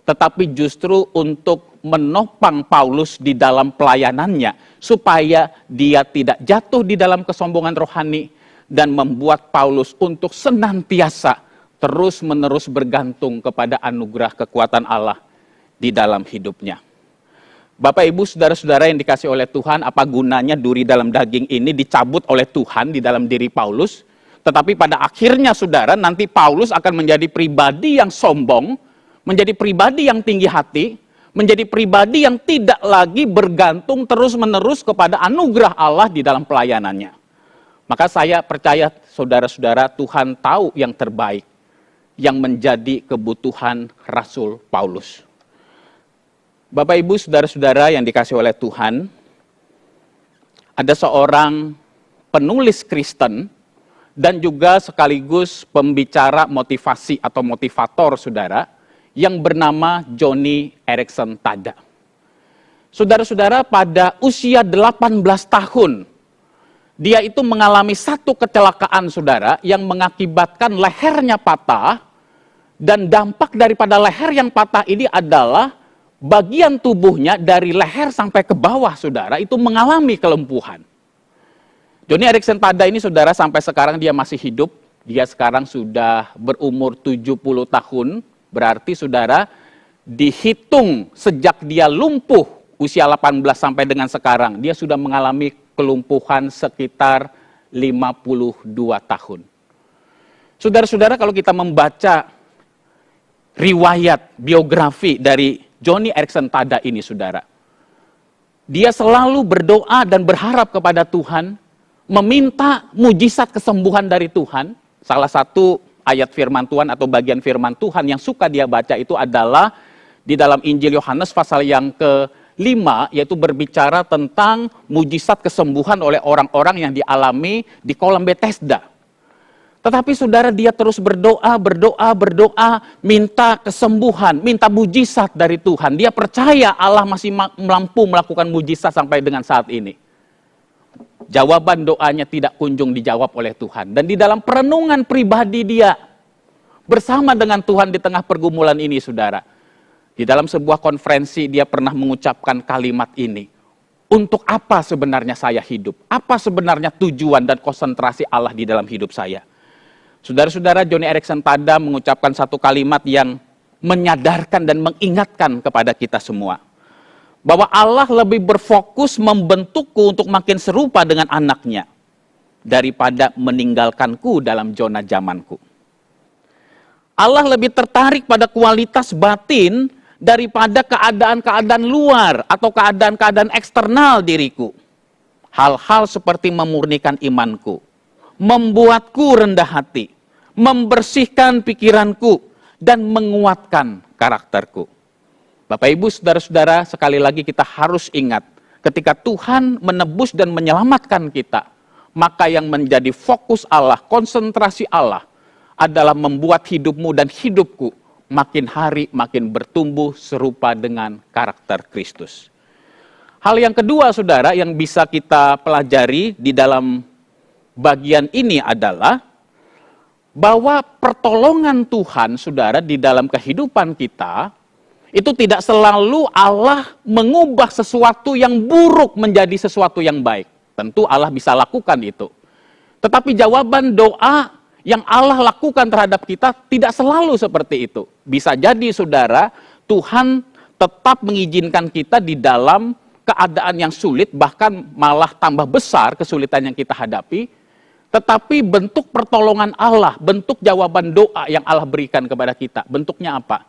tetapi justru untuk menopang Paulus di dalam pelayanannya, supaya dia tidak jatuh di dalam kesombongan rohani, dan membuat Paulus untuk senantiasa terus-menerus bergantung kepada anugerah kekuatan Allah di dalam hidupnya. Bapak, Ibu, saudara-saudara yang dikasih oleh Tuhan, apa gunanya duri dalam daging ini dicabut oleh Tuhan di dalam diri Paulus? Tetapi pada akhirnya, saudara, nanti Paulus akan menjadi pribadi yang sombong, menjadi pribadi yang tinggi hati, menjadi pribadi yang tidak lagi bergantung terus-menerus kepada anugerah Allah di dalam pelayanannya. Maka saya percaya saudara-saudara, Tuhan tahu yang terbaik yang menjadi kebutuhan Rasul Paulus. Bapak Ibu, saudara-saudara yang dikasihi oleh Tuhan, ada seorang penulis Kristen dan juga sekaligus pembicara motivasi atau motivator saudara yang bernama Joni Eareckson Tada. Saudara-saudara, pada usia 18 tahun, dia itu mengalami satu kecelakaan saudara yang mengakibatkan lehernya patah, dan dampak daripada leher yang patah ini adalah bagian tubuhnya dari leher sampai ke bawah saudara itu mengalami kelumpuhan. Joni Eareckson Tada ini saudara sampai sekarang dia masih hidup, dia sekarang sudah berumur 70 tahun, berarti saudara dihitung sejak dia lumpuh usia 18 sampai dengan sekarang, dia sudah mengalami kelumpuhan sekitar 52 tahun. Saudara-saudara, kalau kita membaca riwayat biografi dari Joni Eareckson Tada ini saudara, dia selalu berdoa dan berharap kepada Tuhan, meminta mujizat kesembuhan dari Tuhan. Salah satu ayat firman Tuhan atau bagian firman Tuhan yang suka dia baca itu adalah di dalam Injil Yohanes pasal yang ke-5, yaitu berbicara tentang mujizat kesembuhan oleh orang-orang yang dialami di kolam Bethesda. Tetapi saudara, dia terus berdoa, minta kesembuhan, minta mujizat dari Tuhan. Dia percaya Allah masih mampu melakukan mujizat sampai dengan saat ini. Jawaban doanya tidak kunjung dijawab oleh Tuhan. Dan di dalam perenungan pribadi dia, bersama dengan Tuhan di tengah pergumulan ini saudara, di dalam sebuah konferensi dia pernah mengucapkan kalimat ini. Untuk apa sebenarnya saya hidup? Apa sebenarnya tujuan dan konsentrasi Allah di dalam hidup saya? Saudara-saudara, Joni Eareckson Tada mengucapkan satu kalimat yang menyadarkan dan mengingatkan kepada kita semua. Bahwa Allah lebih berfokus membentukku untuk makin serupa dengan anaknya daripada meninggalkanku dalam zona zamanku. Allah lebih tertarik pada kualitas batin daripada keadaan-keadaan luar atau keadaan-keadaan eksternal diriku. Hal-hal seperti memurnikan imanku, membuatku rendah hati, membersihkan pikiranku, dan menguatkan karakterku. Bapak Ibu, saudara-saudara, sekali lagi kita harus ingat, ketika Tuhan menebus dan menyelamatkan kita, maka yang menjadi fokus Allah, konsentrasi Allah, adalah membuat hidupmu dan hidupku makin hari makin bertumbuh serupa dengan karakter Kristus. Hal yang kedua, saudara, yang bisa kita pelajari di dalam bagian ini adalah bahwa pertolongan Tuhan, saudara, di dalam kehidupan kita, itu tidak selalu Allah mengubah sesuatu yang buruk menjadi sesuatu yang baik. Tentu Allah bisa lakukan itu. Tetapi jawaban doa yang Allah lakukan terhadap kita tidak selalu seperti itu. Bisa jadi, saudara, Tuhan tetap mengizinkan kita di dalam keadaan yang sulit, bahkan malah tambah besar kesulitan yang kita hadapi. Tetapi bentuk pertolongan Allah, bentuk jawaban doa yang Allah berikan kepada kita, bentuknya apa?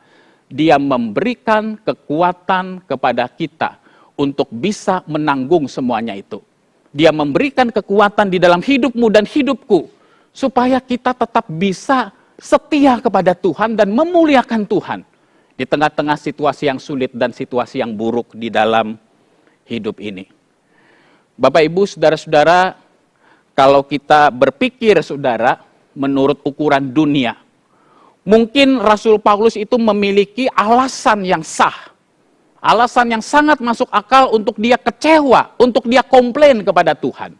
Dia memberikan kekuatan kepada kita untuk bisa menanggung semuanya itu. Dia memberikan kekuatan di dalam hidupmu dan hidupku, supaya kita tetap bisa setia kepada Tuhan dan memuliakan Tuhan di tengah-tengah situasi yang sulit dan situasi yang buruk di dalam hidup ini. Bapak, Ibu, saudara-saudara, kalau kita berpikir, saudara, menurut ukuran dunia, mungkin Rasul Paulus itu memiliki alasan yang sah, alasan yang sangat masuk akal untuk dia kecewa, untuk dia komplain kepada Tuhan.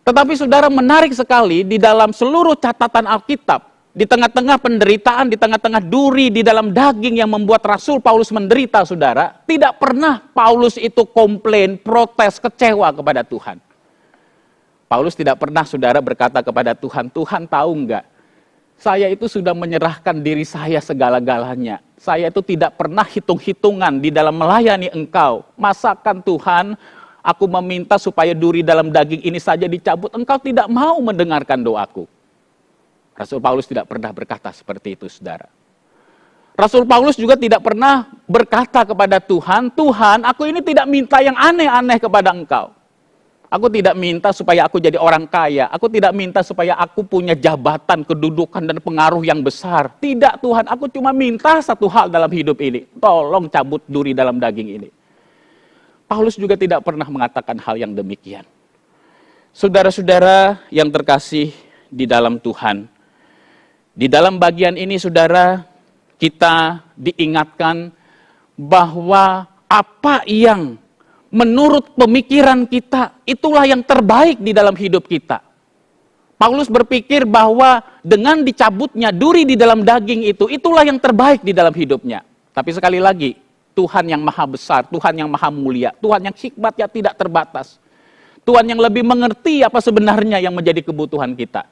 Tetapi saudara, menarik sekali di dalam seluruh catatan Alkitab, di tengah-tengah penderitaan, di tengah-tengah duri di dalam daging yang membuat Rasul Paulus menderita, saudara, tidak pernah Paulus itu komplain, protes, kecewa kepada Tuhan. Paulus tidak pernah, saudara, berkata kepada Tuhan, Tuhan tahu enggak, saya itu sudah menyerahkan diri saya segala-galanya. Saya itu tidak pernah hitung-hitungan di dalam melayani Engkau. Masakan Tuhan, aku meminta supaya duri dalam daging ini saja dicabut, Engkau tidak mau mendengarkan doaku. Rasul Paulus tidak pernah berkata seperti itu, saudara. Rasul Paulus juga tidak pernah berkata kepada Tuhan, Tuhan, aku ini tidak minta yang aneh-aneh kepada Engkau. Aku tidak minta supaya aku jadi orang kaya. Aku tidak minta supaya aku punya jabatan, kedudukan, dan pengaruh yang besar. Tidak Tuhan, aku cuma minta satu hal dalam hidup ini. Tolong cabut duri dalam daging ini. Paulus juga tidak pernah mengatakan hal yang demikian. Saudara-saudara yang terkasih di dalam Tuhan. Di dalam bagian ini saudara, kita diingatkan bahwa apa yang menurut pemikiran kita, itulah yang terbaik di dalam hidup kita. Paulus berpikir bahwa dengan dicabutnya duri di dalam daging itu, itulah yang terbaik di dalam hidupnya. Tapi sekali lagi, Tuhan yang maha besar, Tuhan yang maha mulia, Tuhan yang hikmatnya tidak terbatas. Tuhan yang lebih mengerti apa sebenarnya yang menjadi kebutuhan kita.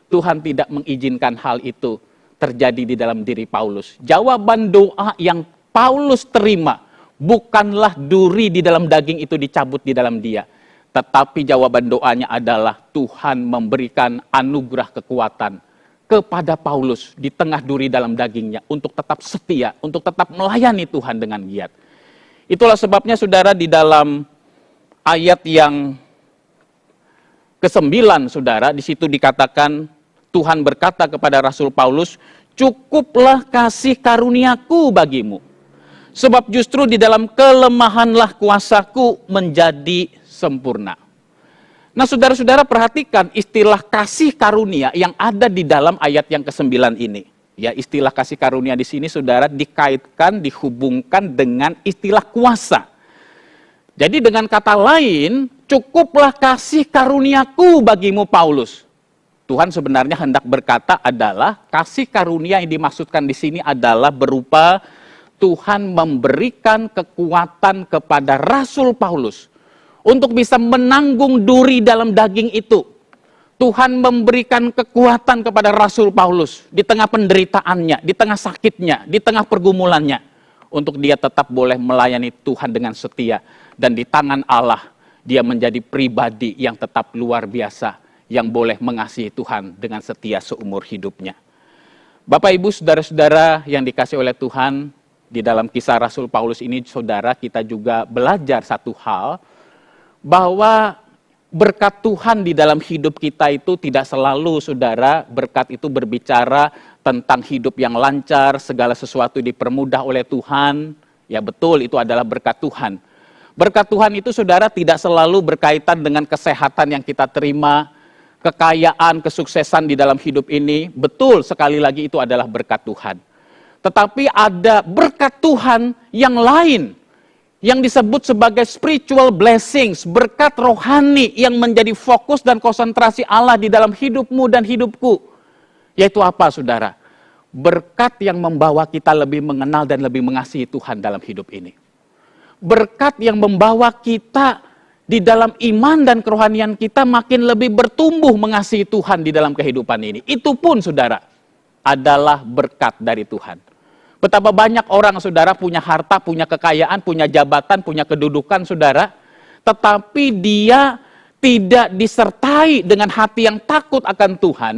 Tuhan tidak mengizinkan hal itu terjadi di dalam diri Paulus. Jawaban doa yang Paulus terima, bukanlah duri di dalam daging itu dicabut di dalam dia. Tetapi jawaban doanya adalah Tuhan memberikan anugerah kekuatan kepada Paulus di tengah duri dalam dagingnya untuk tetap setia, untuk tetap melayani Tuhan dengan giat. Itulah sebabnya saudara di dalam ayat yang ke-9 saudara, di situ dikatakan Tuhan berkata kepada Rasul Paulus, "Cukuplah kasih karuniaku bagimu. Sebab justru di dalam kelemahanlah kuasaku menjadi sempurna." Nah saudara-saudara perhatikan istilah kasih karunia yang ada di dalam ayat yang ke-9 ini. Ya, istilah kasih karunia di sini saudara dikaitkan, dihubungkan dengan istilah kuasa. Jadi dengan kata lain, cukuplah kasih karuniaku bagimu Paulus. Tuhan sebenarnya hendak berkata adalah kasih karunia yang dimaksudkan di sini adalah berupa Tuhan memberikan kekuatan kepada Rasul Paulus untuk bisa menanggung duri dalam daging itu. Tuhan memberikan kekuatan kepada Rasul Paulus di tengah penderitaannya, di tengah sakitnya, di tengah pergumulannya, untuk dia tetap boleh melayani Tuhan dengan setia. Dan di tangan Allah, dia menjadi pribadi yang tetap luar biasa, yang boleh mengasihi Tuhan dengan setia seumur hidupnya. Bapak, Ibu, saudara-saudara yang dikasihi oleh Tuhan, di dalam kisah Rasul Paulus ini, saudara, kita juga belajar satu hal, bahwa berkat Tuhan di dalam hidup kita itu tidak selalu, saudara, berkat itu berbicara tentang hidup yang lancar, segala sesuatu dipermudah oleh Tuhan. Ya betul, itu adalah berkat Tuhan. Berkat Tuhan itu, saudara, tidak selalu berkaitan dengan kesehatan yang kita terima, kekayaan, kesuksesan di dalam hidup ini. Betul, sekali lagi itu adalah berkat Tuhan. Tetapi ada berkat Tuhan yang lain, yang disebut sebagai spiritual blessings, berkat rohani yang menjadi fokus dan konsentrasi Allah di dalam hidupmu dan hidupku. Yaitu apa, saudara? Berkat yang membawa kita lebih mengenal dan lebih mengasihi Tuhan dalam hidup ini. Berkat yang membawa kita di dalam iman dan kerohanian kita makin lebih bertumbuh mengasihi Tuhan di dalam kehidupan ini. Itu pun, saudara, adalah berkat dari Tuhan. Betapa banyak orang, saudara, punya harta, punya kekayaan, punya jabatan, punya kedudukan, saudara, tetapi dia tidak disertai dengan hati yang takut akan Tuhan,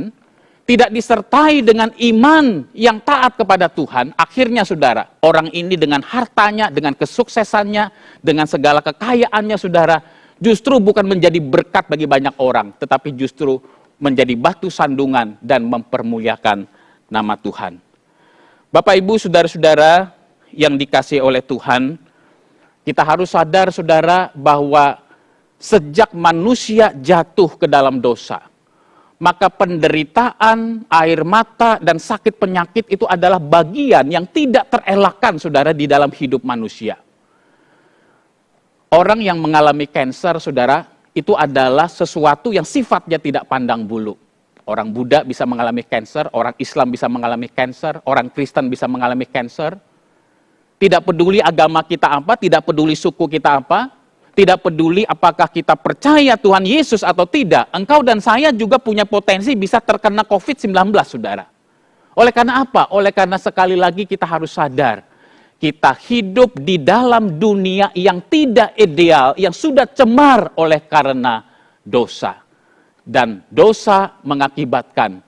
tidak disertai dengan iman yang taat kepada Tuhan. Akhirnya, saudara, orang ini dengan hartanya, dengan kesuksesannya, dengan segala kekayaannya, saudara, justru bukan menjadi berkat bagi banyak orang, tetapi justru menjadi batu sandungan dan mempermuliakan nama Tuhan. Bapak, Ibu, saudara-saudara yang dikasihi oleh Tuhan, kita harus sadar, saudara, bahwa sejak manusia jatuh ke dalam dosa, maka penderitaan, air mata, dan sakit penyakit itu adalah bagian yang tidak terelakkan, saudara, di dalam hidup manusia. Orang yang mengalami kanker, saudara, itu adalah sesuatu yang sifatnya tidak pandang bulu. Orang Buddha bisa mengalami kanker, orang Islam bisa mengalami kanker, orang Kristen bisa mengalami kanker. Tidak peduli agama kita apa, tidak peduli suku kita apa, tidak peduli apakah kita percaya Tuhan Yesus atau tidak, engkau dan saya juga punya potensi bisa terkena COVID-19, saudara. Oleh karena apa? Oleh karena sekali lagi kita harus sadar, kita hidup di dalam dunia yang tidak ideal, yang sudah cemar oleh karena dosa. Dan dosa mengakibatkan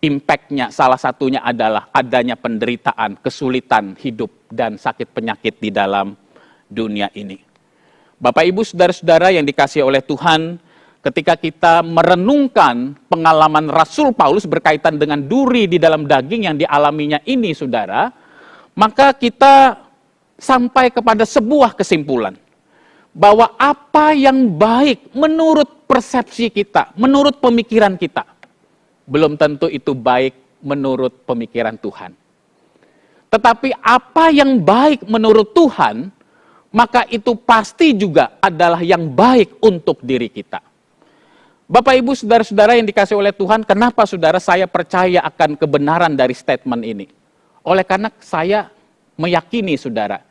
impact-nya salah satunya adalah adanya penderitaan, kesulitan hidup, dan sakit penyakit di dalam dunia ini. Bapak, Ibu, saudara-saudara yang dikasihi oleh Tuhan, ketika kita merenungkan pengalaman Rasul Paulus berkaitan dengan duri di dalam daging yang dialaminya ini, saudara, maka kita sampai kepada sebuah kesimpulan. Bahwa apa yang baik menurut persepsi kita, menurut pemikiran kita, belum tentu itu baik menurut pemikiran Tuhan. Tetapi apa yang baik menurut Tuhan, maka itu pasti juga adalah yang baik untuk diri kita. Bapak, Ibu, saudara-saudara yang dikasihi oleh Tuhan, kenapa saudara saya percaya akan kebenaran dari statement ini? Oleh karena saya meyakini, saudara,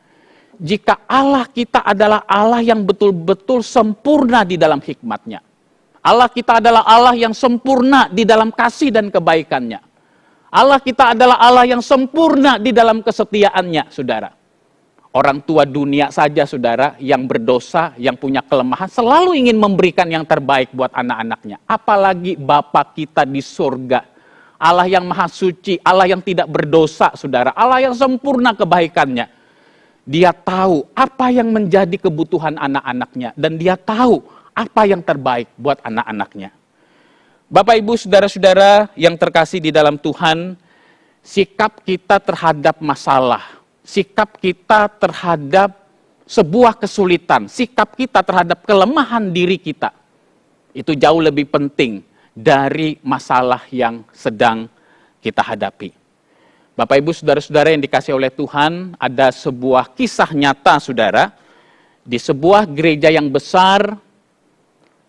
jika Allah kita adalah Allah yang betul-betul sempurna di dalam hikmat-Nya. Allah kita adalah Allah yang sempurna di dalam kasih dan kebaikan-Nya. Allah kita adalah Allah yang sempurna di dalam kesetiaan-Nya, saudara. Orang tua dunia saja, saudara, yang berdosa, yang punya kelemahan, selalu ingin memberikan yang terbaik buat anak-anaknya. Apalagi Bapa kita di surga. Allah yang maha suci, Allah yang tidak berdosa, saudara. Allah yang sempurna kebaikan-Nya. Dia tahu apa yang menjadi kebutuhan anak-anaknya. Dan dia tahu apa yang terbaik buat anak-anaknya. Bapak, Ibu, saudara-saudara yang terkasih di dalam Tuhan, sikap kita terhadap masalah, sikap kita terhadap sebuah kesulitan, sikap kita terhadap kelemahan diri kita, itu jauh lebih penting dari masalah yang sedang kita hadapi. Bapak, Ibu, saudara-saudara yang dikasihi oleh Tuhan, ada sebuah kisah nyata, saudara, di sebuah gereja yang besar,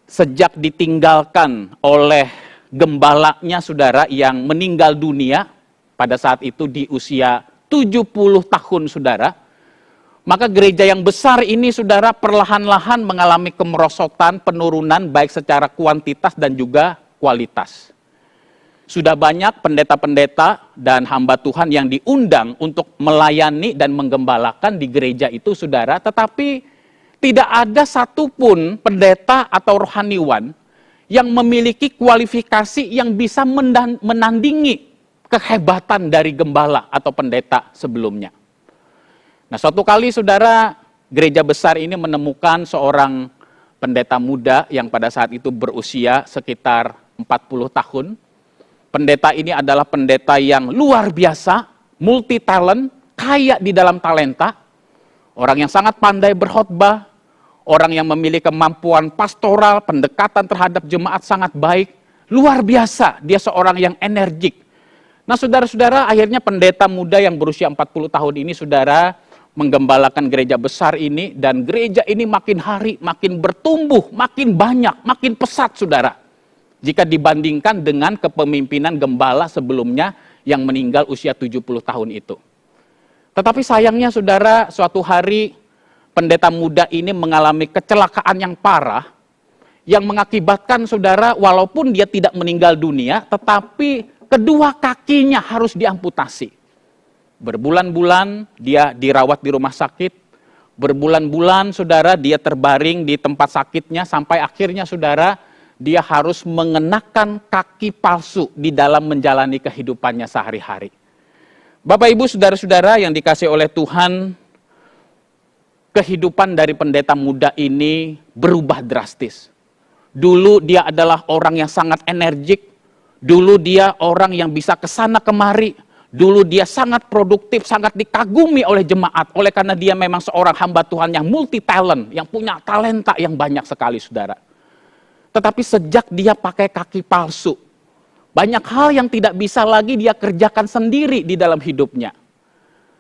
sejak ditinggalkan oleh gembalanya, saudara, yang meninggal dunia pada saat itu di usia 70 tahun, saudara. Maka gereja yang besar ini, saudara, perlahan-lahan mengalami kemerosotan, penurunan baik secara kuantitas dan juga kualitas. Sudah banyak pendeta-pendeta dan hamba Tuhan yang diundang untuk melayani dan menggembalakan di gereja itu, saudara, tetapi tidak ada satupun pendeta atau rohaniwan yang memiliki kualifikasi yang bisa menandingi kehebatan dari gembala atau pendeta sebelumnya. Nah, suatu kali, saudara, gereja besar ini menemukan seorang pendeta muda yang pada saat itu berusia sekitar 40 tahun. Pendeta ini adalah pendeta yang luar biasa, multi talent, kaya di dalam talenta. Orang yang sangat pandai berkhotbah, orang yang memiliki kemampuan pastoral, pendekatan terhadap jemaat sangat baik, luar biasa, dia seorang yang energik. Nah, saudara-saudara, akhirnya pendeta muda yang berusia 40 tahun ini, saudara, menggembalakan gereja besar ini, dan gereja ini makin hari makin bertumbuh, makin banyak, makin pesat, saudara. Jika dibandingkan dengan kepemimpinan gembala sebelumnya yang meninggal usia 70 tahun itu. Tetapi sayangnya, saudara, suatu hari pendeta muda ini mengalami kecelakaan yang parah, yang mengakibatkan, saudara, walaupun dia tidak meninggal dunia, tetapi kedua kakinya harus diamputasi. Berbulan-bulan dia dirawat di rumah sakit, berbulan-bulan, saudara, dia terbaring di tempat sakitnya, sampai akhirnya, saudara, dia harus mengenakan kaki palsu di dalam menjalani kehidupannya sehari-hari. Bapak, Ibu, saudara-saudara yang dikasihi oleh Tuhan, kehidupan dari pendeta muda ini berubah drastis. Dulu dia adalah orang yang sangat energik, dulu dia orang yang bisa kesana kemari, dulu dia sangat produktif, sangat dikagumi oleh jemaat, oleh karena dia memang seorang hamba Tuhan yang multi talent, yang punya talenta yang banyak sekali, saudara. Tetapi sejak dia pakai kaki palsu, banyak hal yang tidak bisa lagi dia kerjakan sendiri di dalam hidupnya.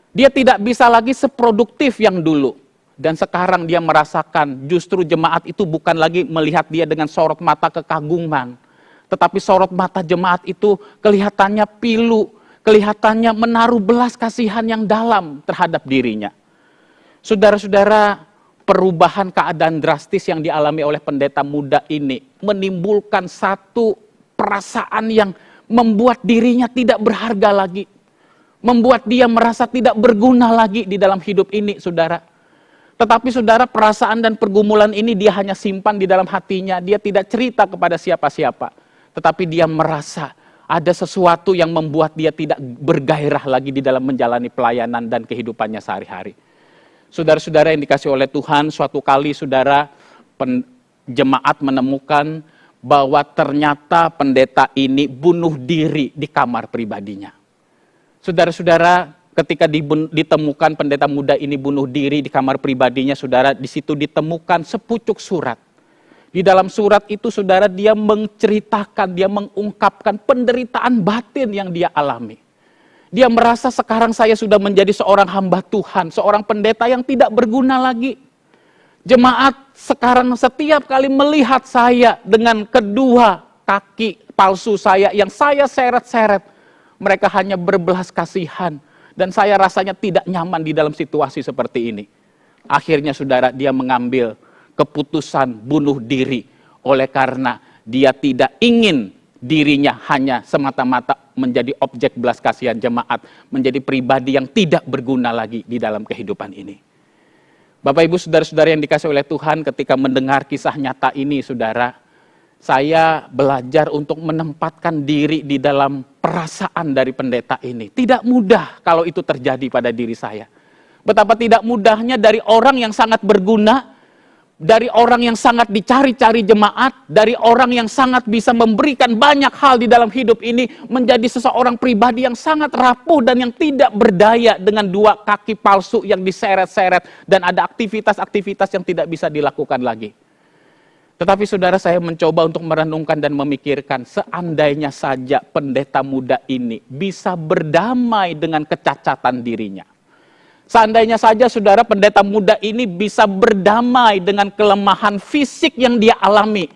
Dia tidak bisa lagi seproduktif yang dulu. Dan sekarang dia merasakan justru jemaat itu bukan lagi melihat dia dengan sorot mata kekaguman. Tetapi sorot mata jemaat itu kelihatannya pilu, kelihatannya menaruh belas kasihan yang dalam terhadap dirinya. Saudara-saudara, perubahan keadaan drastis yang dialami oleh pendeta muda ini menimbulkan satu perasaan yang membuat dirinya tidak berharga lagi. Membuat dia merasa tidak berguna lagi di dalam hidup ini, saudara. Tetapi, saudara, perasaan dan pergumulan ini dia hanya simpan di dalam hatinya. Dia tidak cerita kepada siapa-siapa. Tetapi dia merasa ada sesuatu yang membuat dia tidak bergairah lagi di dalam menjalani pelayanan dan kehidupannya sehari-hari. Saudara-saudara yang dikasih oleh Tuhan, suatu kali saudara jemaat menemukan bahwa ternyata pendeta ini bunuh diri di kamar pribadinya. Saudara-saudara, ketika ditemukan pendeta muda ini bunuh diri di kamar pribadinya, saudara, di situ ditemukan sepucuk surat. Di dalam surat itu, saudara, dia menceritakan, dia mengungkapkan penderitaan batin yang dia alami. Dia merasa sekarang saya sudah menjadi seorang hamba Tuhan, seorang pendeta yang tidak berguna lagi. Jemaat sekarang setiap kali melihat saya dengan kedua kaki palsu saya yang saya seret-seret, mereka hanya berbelas kasihan. Dan saya rasanya tidak nyaman di dalam situasi seperti ini. Akhirnya saudara, dia mengambil keputusan bunuh diri. Oleh karena dia tidak ingin dirinya hanya semata-mata menjadi objek belas kasihan jemaat. Menjadi pribadi yang tidak berguna lagi di dalam kehidupan ini. Bapak Ibu saudara-saudara yang dikasih oleh Tuhan, ketika mendengar kisah nyata ini saudara, saya belajar untuk menempatkan diri di dalam perasaan dari pendeta ini. Tidak mudah kalau itu terjadi pada diri saya. Betapa tidak mudahnya dari orang yang sangat berguna, dari orang yang sangat dicari-cari jemaat, dari orang yang sangat bisa memberikan banyak hal di dalam hidup ini, menjadi seseorang pribadi yang sangat rapuh dan yang tidak berdaya dengan dua kaki palsu yang diseret-seret, dan ada aktivitas-aktivitas yang tidak bisa dilakukan lagi. Tetapi saudara, saya mencoba untuk merenungkan dan memikirkan, seandainya saja pendeta muda ini bisa berdamai dengan kecacatan dirinya. Seandainya saja saudara, pendeta muda ini bisa berdamai dengan kelemahan fisik yang dia alami.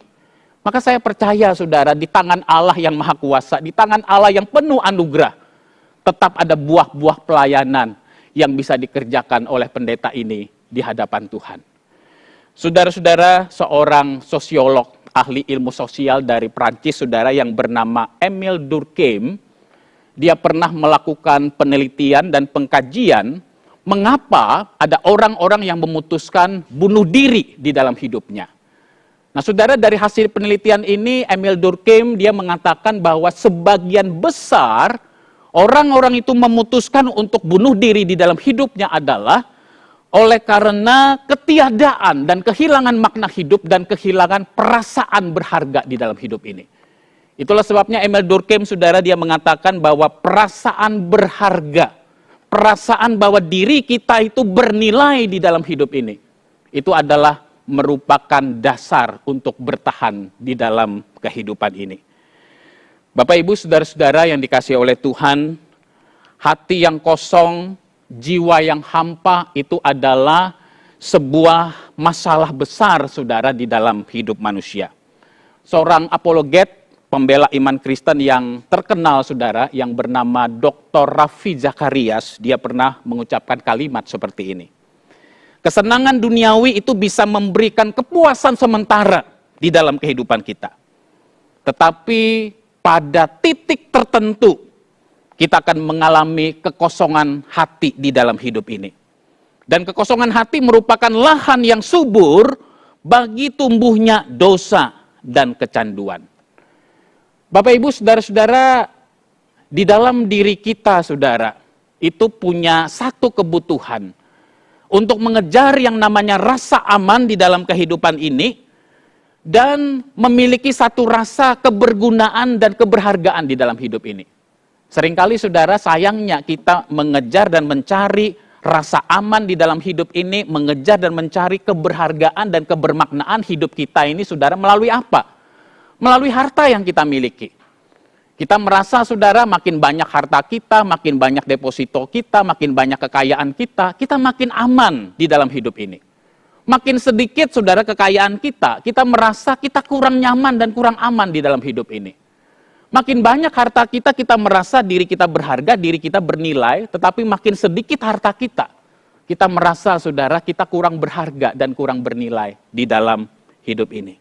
Maka saya percaya saudara, di tangan Allah yang maha kuasa, di tangan Allah yang penuh anugerah, tetap ada buah-buah pelayanan yang bisa dikerjakan oleh pendeta ini di hadapan Tuhan. Saudara-saudara, seorang sosiolog, ahli ilmu sosial dari Prancis, saudara, yang bernama Émile Durkheim, dia pernah melakukan penelitian dan pengkajian mengapa ada orang-orang yang memutuskan bunuh diri di dalam hidupnya. Nah saudara, dari hasil penelitian ini, Émile Durkheim dia mengatakan bahwa sebagian besar orang-orang itu memutuskan untuk bunuh diri di dalam hidupnya adalah oleh karena ketiadaan dan kehilangan makna hidup dan kehilangan perasaan berharga di dalam hidup ini. Itulah sebabnya Émile Durkheim, saudara, dia mengatakan bahwa perasaan berharga, perasaan bahwa diri kita itu bernilai di dalam hidup ini, itu adalah merupakan dasar untuk bertahan di dalam kehidupan ini. Bapak Ibu saudara-saudara yang dikasihi oleh Tuhan, hati yang kosong, jiwa yang hampa itu adalah sebuah masalah besar saudara di dalam hidup manusia. Seorang apologet, pembela iman Kristen yang terkenal saudara, yang bernama Dr. Ravi Zacharias, dia pernah mengucapkan kalimat seperti ini. Kesenangan duniawi itu bisa memberikan kepuasan sementara di dalam kehidupan kita. Tetapi pada titik tertentu, kita akan mengalami kekosongan hati di dalam hidup ini. Dan kekosongan hati merupakan lahan yang subur bagi tumbuhnya dosa dan kecanduan. Bapak Ibu saudara-saudara, di dalam diri kita saudara, itu punya satu kebutuhan untuk mengejar yang namanya rasa aman di dalam kehidupan ini, dan memiliki satu rasa kebergunaan dan keberhargaan di dalam hidup ini. Seringkali saudara, sayangnya kita mengejar dan mencari rasa aman di dalam hidup ini, mengejar dan mencari keberhargaan dan kebermaknaan hidup kita ini saudara melalui apa? Melalui harta yang kita miliki. Kita merasa saudara makin banyak harta kita, makin banyak deposito kita, makin banyak kekayaan kita makin aman di dalam hidup ini. Makin sedikit saudara kekayaan kita merasa kita kurang nyaman dan kurang aman di dalam hidup ini. Makin banyak harta kita merasa diri kita berharga, diri kita bernilai, tetapi makin sedikit harta kita merasa saudara kita kurang berharga dan kurang bernilai di dalam hidup ini.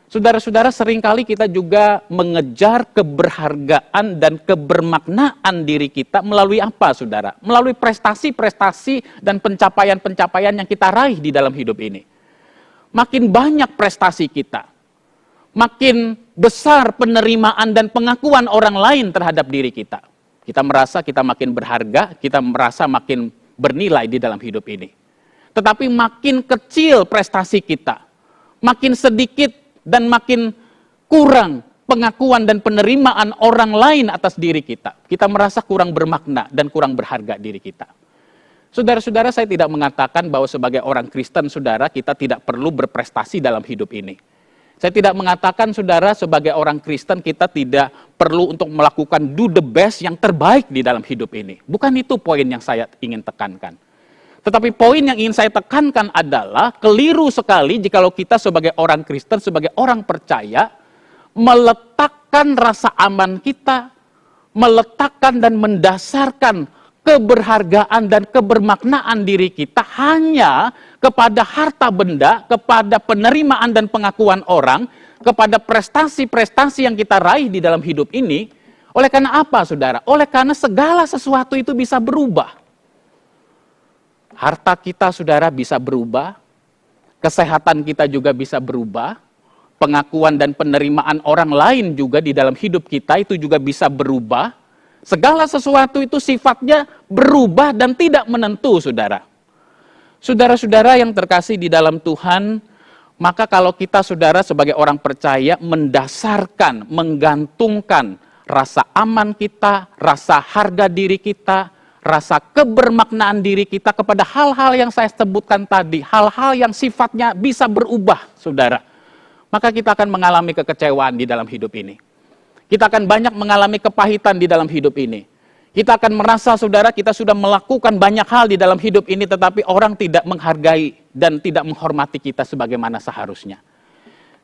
Saudara-saudara, seringkali kita juga mengejar keberhargaan dan kebermaknaan diri kita melalui apa saudara? Melalui prestasi-prestasi dan pencapaian-pencapaian yang kita raih di dalam hidup ini. Makin banyak prestasi kita, makin besar penerimaan dan pengakuan orang lain terhadap diri kita. Kita merasa kita makin berharga, kita merasa makin bernilai di dalam hidup ini. Tetapi makin kecil prestasi kita, makin sedikit dan makin kurang pengakuan dan penerimaan orang lain atas diri kita. Kita merasa kurang bermakna dan kurang berharga diri kita. Saudara-saudara, saya tidak mengatakan bahwa sebagai orang Kristen, saudara, kita tidak perlu berprestasi dalam hidup ini. Saya tidak mengatakan, saudara, sebagai orang Kristen kita tidak perlu untuk melakukan do the best yang terbaik di dalam hidup ini. Bukan itu poin yang saya ingin tekankan. Tetapi poin yang ingin saya tekankan adalah keliru sekali jikalau kita sebagai orang Kristen, sebagai orang percaya, meletakkan rasa aman kita, meletakkan dan mendasarkan keberhargaan dan kebermaknaan diri kita hanya kepada harta benda, kepada penerimaan dan pengakuan orang, kepada prestasi-prestasi yang kita raih di dalam hidup ini. Oleh karena apa, saudara? Oleh karena segala sesuatu itu bisa berubah. Harta kita, saudara, bisa berubah. Kesehatan kita juga bisa berubah. Pengakuan dan penerimaan orang lain juga di dalam hidup kita itu juga bisa berubah. Segala sesuatu itu sifatnya berubah dan tidak menentu, saudara. Saudara-saudara yang terkasih di dalam Tuhan, maka kalau kita, saudara, sebagai orang percaya mendasarkan, menggantungkan rasa aman kita, rasa harga diri kita, rasa kebermaknaan diri kita kepada hal-hal yang saya sebutkan tadi, hal-hal yang sifatnya bisa berubah, saudara, maka kita akan mengalami kekecewaan di dalam hidup ini. Kita akan banyak mengalami kepahitan di dalam hidup ini. Kita akan merasa, saudara, kita sudah melakukan banyak hal di dalam hidup ini, tetapi orang tidak menghargai dan tidak menghormati kita sebagaimana seharusnya.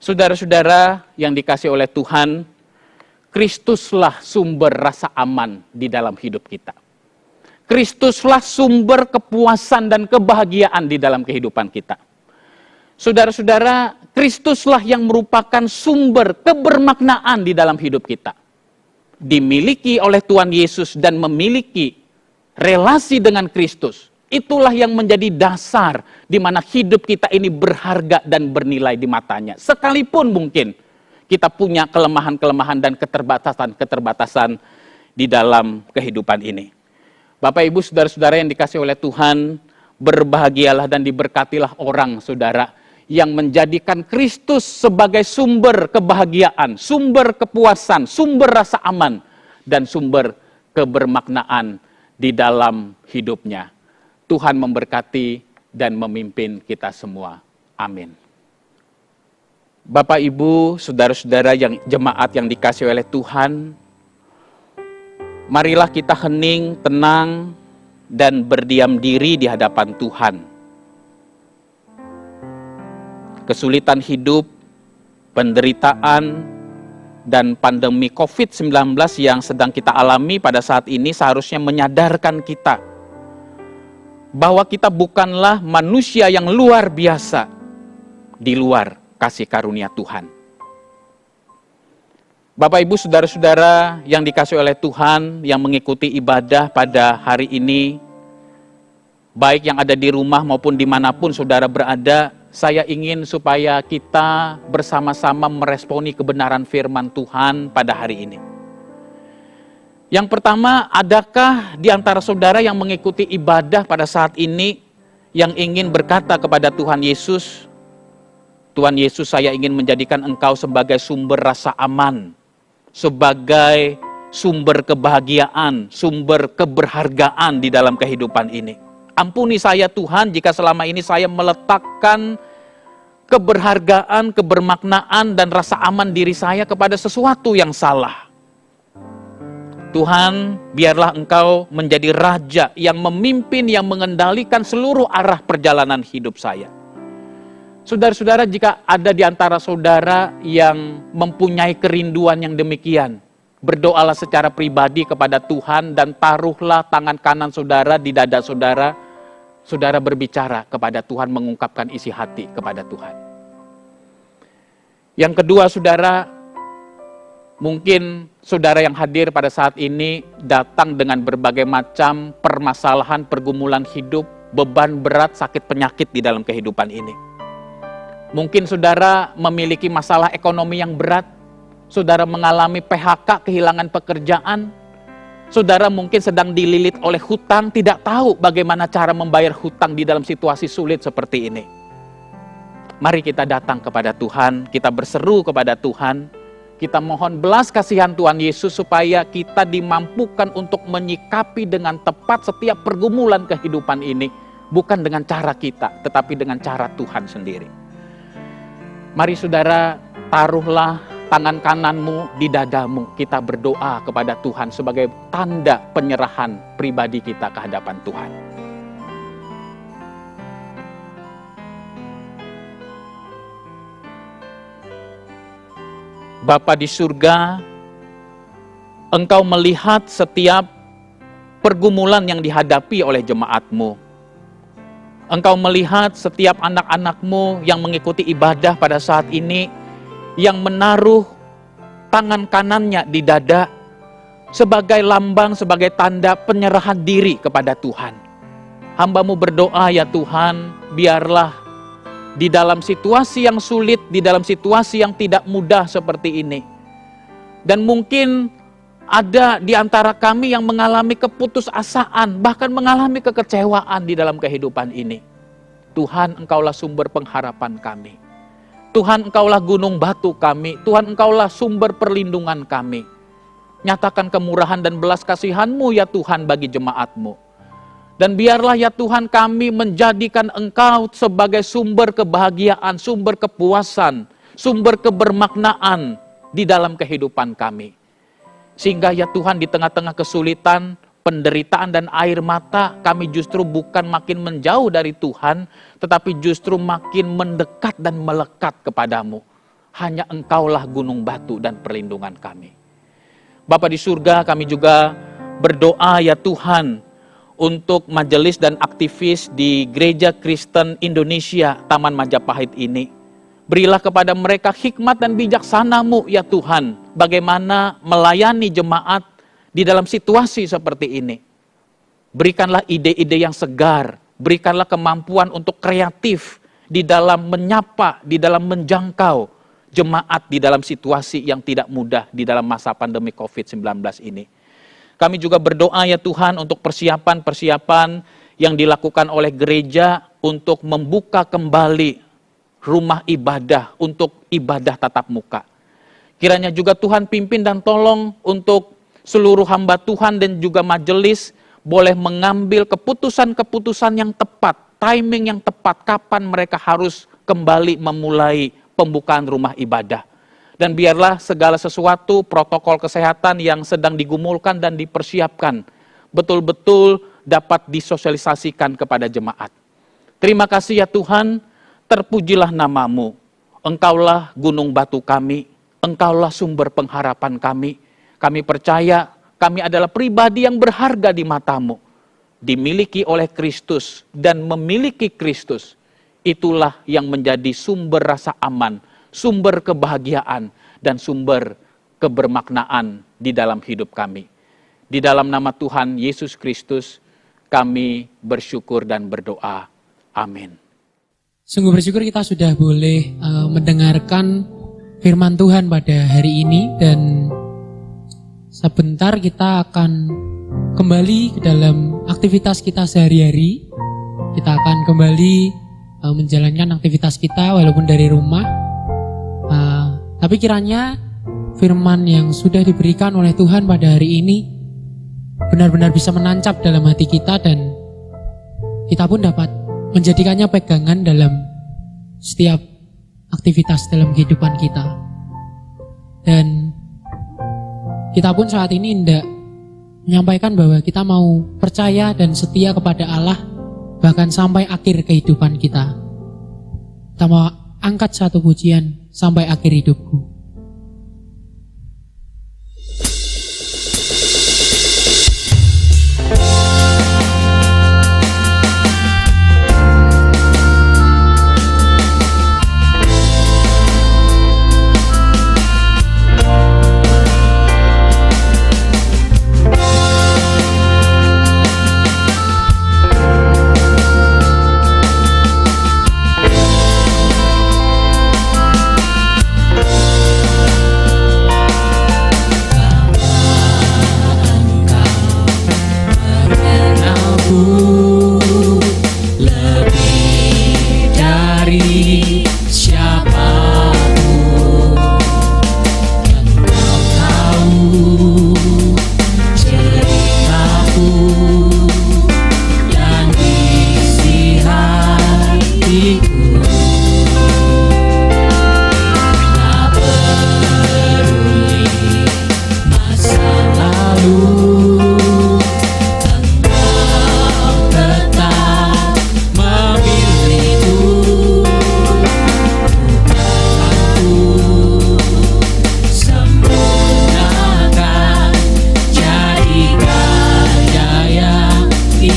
Saudara-saudara yang dikasih oleh Tuhan, Kristuslah sumber rasa aman di dalam hidup kita. Kristuslah sumber kepuasan dan kebahagiaan di dalam kehidupan kita. Saudara-saudara, Kristuslah yang merupakan sumber kebermaknaan di dalam hidup kita. Dimiliki oleh Tuhan Yesus dan memiliki relasi dengan Kristus. Itulah yang menjadi dasar di mana hidup kita ini berharga dan bernilai di matanya. Sekalipun mungkin kita punya kelemahan-kelemahan dan keterbatasan-keterbatasan di dalam kehidupan ini. Bapak, Ibu, saudara-saudara yang dikasih oleh Tuhan, berbahagialah dan diberkatilah orang, saudara, yang menjadikan Kristus sebagai sumber kebahagiaan, sumber kepuasan, sumber rasa aman, dan sumber kebermaknaan di dalam hidupnya. Tuhan memberkati dan memimpin kita semua. Amin. Bapak, Ibu, saudara-saudara yang jemaat yang dikasih oleh Tuhan, marilah kita hening, tenang, dan berdiam diri di hadapan Tuhan. Kesulitan hidup, penderitaan, dan pandemi COVID-19 yang sedang kita alami pada saat ini seharusnya menyadarkan kita bahwa kita bukanlah manusia yang luar biasa di luar kasih karunia Tuhan. Bapak, Ibu, saudara-saudara yang dikasih oleh Tuhan yang mengikuti ibadah pada hari ini, baik yang ada di rumah maupun dimanapun saudara berada, saya ingin supaya kita bersama-sama meresponi kebenaran firman Tuhan pada hari ini. Yang pertama, adakah di antara saudara yang mengikuti ibadah pada saat ini yang ingin berkata kepada Tuhan Yesus, Tuhan Yesus, saya ingin menjadikan Engkau sebagai sumber rasa aman, sebagai sumber kebahagiaan, sumber keberhargaan di dalam kehidupan ini. Ampuni saya Tuhan jika selama ini saya meletakkan keberhargaan, kebermaknaan, dan rasa aman diri saya kepada sesuatu yang salah. Tuhan, biarlah Engkau menjadi Raja yang memimpin, yang mengendalikan seluruh arah perjalanan hidup saya. Saudara-saudara, jika ada di antara saudara yang mempunyai kerinduan yang demikian, berdoalah secara pribadi kepada Tuhan dan taruhlah tangan kanan saudara di dada saudara. Saudara berbicara kepada Tuhan, mengungkapkan isi hati kepada Tuhan. Yang kedua, saudara, mungkin saudara yang hadir pada saat ini datang dengan berbagai macam permasalahan, pergumulan hidup, beban berat, sakit penyakit di dalam kehidupan ini. Mungkin saudara memiliki masalah ekonomi yang berat, saudara mengalami PHK, kehilangan pekerjaan, Saudara mungkin sedang dililit oleh hutang, tidak tahu bagaimana cara membayar hutang di dalam situasi sulit seperti ini. Mari kita datang kepada Tuhan, kita berseru kepada Tuhan, kita mohon belas kasihan Tuhan Yesus supaya kita dimampukan untuk menyikapi dengan tepat setiap pergumulan kehidupan ini. Bukan dengan cara kita, tetapi dengan cara Tuhan sendiri. Mari saudara, taruhlah tangan kananmu di dadamu. Kita berdoa kepada Tuhan sebagai tanda penyerahan pribadi kita ke hadapan Tuhan. Bapa di surga, Engkau melihat setiap pergumulan yang dihadapi oleh jemaat-Mu. Engkau melihat setiap anak-anak-Mu yang mengikuti ibadah pada saat ini, yang menaruh tangan kanannya di dada sebagai lambang, sebagai tanda penyerahan diri kepada Tuhan. Hamba-Mu berdoa ya Tuhan, biarlah di dalam situasi yang sulit, di dalam situasi yang tidak mudah seperti ini. Dan mungkin ada di antara kami yang mengalami keputusasaan, bahkan mengalami kekecewaan di dalam kehidupan ini. Tuhan, Engkaulah sumber pengharapan kami. Tuhan, Engkaulah gunung batu kami. Tuhan, Engkaulah sumber perlindungan kami. Nyatakan kemurahan dan belas kasihan-Mu ya Tuhan bagi jemaat-Mu. Dan biarlah ya Tuhan kami menjadikan Engkau sebagai sumber kebahagiaan, sumber kepuasan, sumber kebermaknaan di dalam kehidupan kami. Sehingga ya Tuhan di tengah-tengah kesulitan, penderitaan dan air mata, kami justru bukan makin menjauh dari Tuhan, tetapi justru makin mendekat dan melekat kepadamu. Hanya Engkaulah gunung batu dan perlindungan kami. Bapa di surga, kami juga berdoa ya Tuhan, untuk majelis dan aktivis di Gereja Kristen Indonesia Taman Majapahit ini. Berilah kepada mereka hikmat dan bijaksana-Mu ya Tuhan, bagaimana melayani jemaat di dalam situasi seperti ini. Berikanlah ide-ide yang segar, berikanlah kemampuan untuk kreatif di dalam menyapa, di dalam menjangkau jemaat di dalam situasi yang tidak mudah di dalam masa pandemi COVID-19 ini. Kami juga berdoa ya Tuhan untuk persiapan-persiapan yang dilakukan oleh gereja untuk membuka kembali rumah ibadah untuk ibadah tatap muka. Kiranya juga Tuhan pimpin dan tolong untuk seluruh hamba Tuhan dan juga majelis boleh mengambil keputusan-keputusan yang tepat, timing yang tepat, kapan mereka harus kembali memulai pembukaan rumah ibadah. Dan biarlah segala sesuatu protokol kesehatan yang sedang digumulkan dan dipersiapkan betul-betul dapat disosialisasikan kepada jemaat. Terima kasih ya Tuhan, terpujilah nama-Mu. Engkaulah gunung batu kami, Engkaulah sumber pengharapan kami. Kami percaya kami adalah pribadi yang berharga di mata-Mu, dimiliki oleh Kristus dan memiliki Kristus. Itulah yang menjadi sumber rasa aman, sumber kebahagiaan, dan sumber kebermaknaan di dalam hidup kami. Di dalam nama Tuhan Yesus Kristus, kami bersyukur dan berdoa. Amin. Sungguh bersyukur kita sudah boleh mendengarkan firman Tuhan pada hari ini, dan sebentar kita akan kembali ke dalam aktivitas kita sehari-hari. Kita akan kembali menjalankan aktivitas kita walaupun dari rumah. Tapi kiranya firman yang sudah diberikan oleh Tuhan pada hari ini benar-benar bisa menancap dalam hati kita, dan kita pun dapat menjadikannya pegangan dalam setiap aktivitas dalam kehidupan kita. Dan kita pun saat ini hendak menyampaikan bahwa kita mau percaya dan setia kepada Allah bahkan sampai akhir kehidupan kita. Kita mau angkat satu pujian sampai akhir hidupku.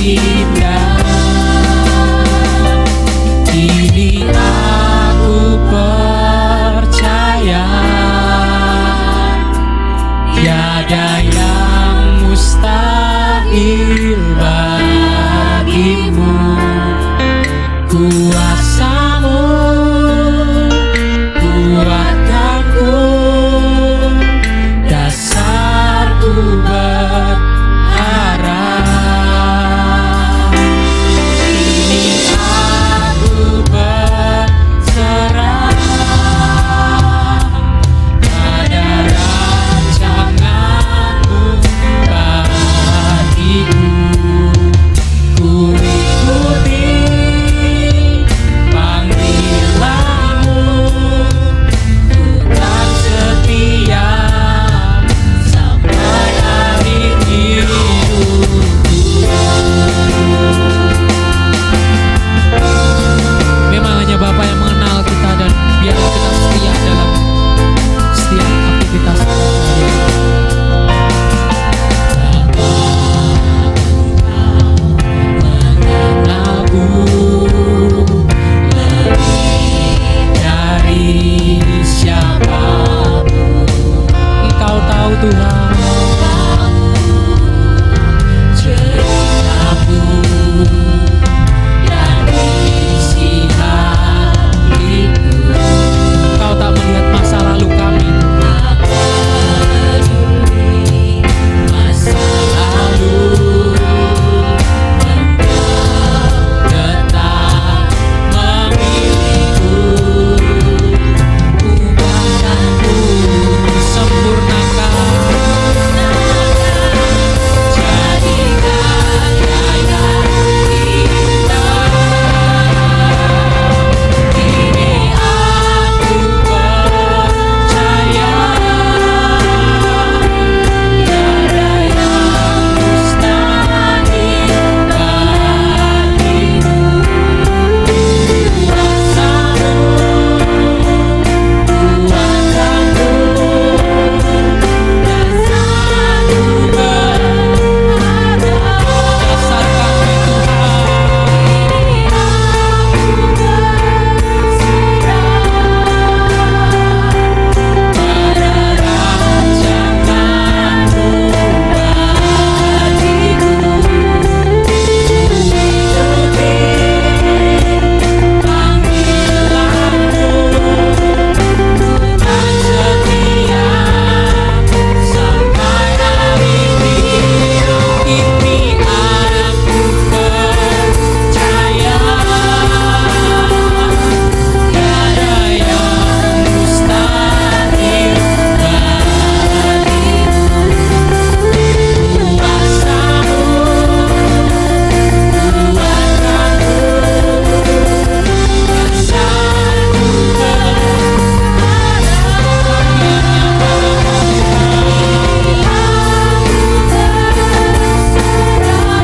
indah. Kini aku percaya tiada yang mustahil bagimu. Kuasamu kuatkanku, dasarku berharap. Kini aku berserah pada rancanganmu bagiku. Ku ikuti panggilanmu, ku tak setia sampai akhir hidupku. Memang hanya Bapa yang mengenal kita, dan biar kita setia dalam setiap aktivitas kita. Mengenalku lebih dari siapapun. Engkau tahu Tuhan ceritaku dan isi hatiku. Engkau tak melihat masa lalu kami, masa lalu. Tetap memilihku, ubahkanku, sempurnakan, jadikan yang indah. Kini aku percaya tiada yang mustahil bagimu.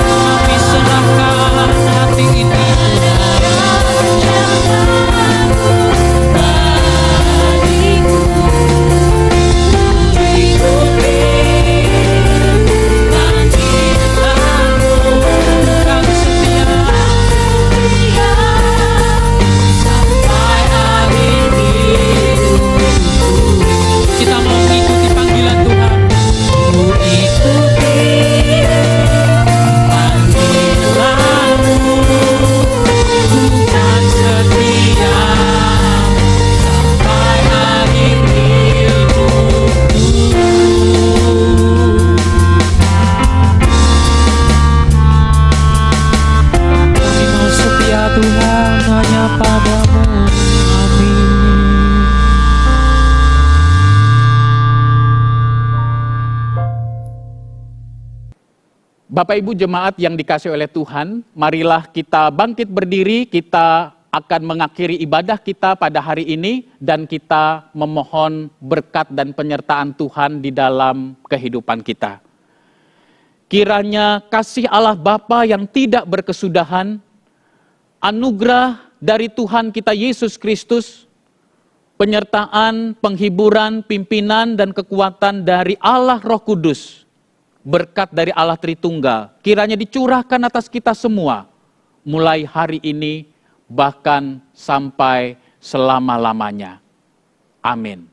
Kami serahkan hati ini bagiku. Ikuti panggilanmu, Engkau setia sampai akhir hidupku. Kita mau mengikuti panggilan Tuhan. Ku ikuti panggilanmu, ku kan setia sampai akhir hidupku. Kami mau setia Tuhan hanya padamu. Amin. Bapak Ibu jemaat yang dikasihi oleh Tuhan, marilah kita bangkit berdiri, kita akan mengakhiri ibadah kita pada hari ini dan kita memohon berkat dan penyertaan Tuhan di dalam kehidupan kita. Kiranya kasih Allah Bapa yang tidak berkesudahan, anugerah dari Tuhan kita Yesus Kristus, penyertaan, penghiburan, pimpinan, dan kekuatan dari Allah Roh Kudus berkat dari Allah Tritunggal kiranya dicurahkan atas kita semua, mulai hari ini bahkan sampai selama-lamanya. Amin.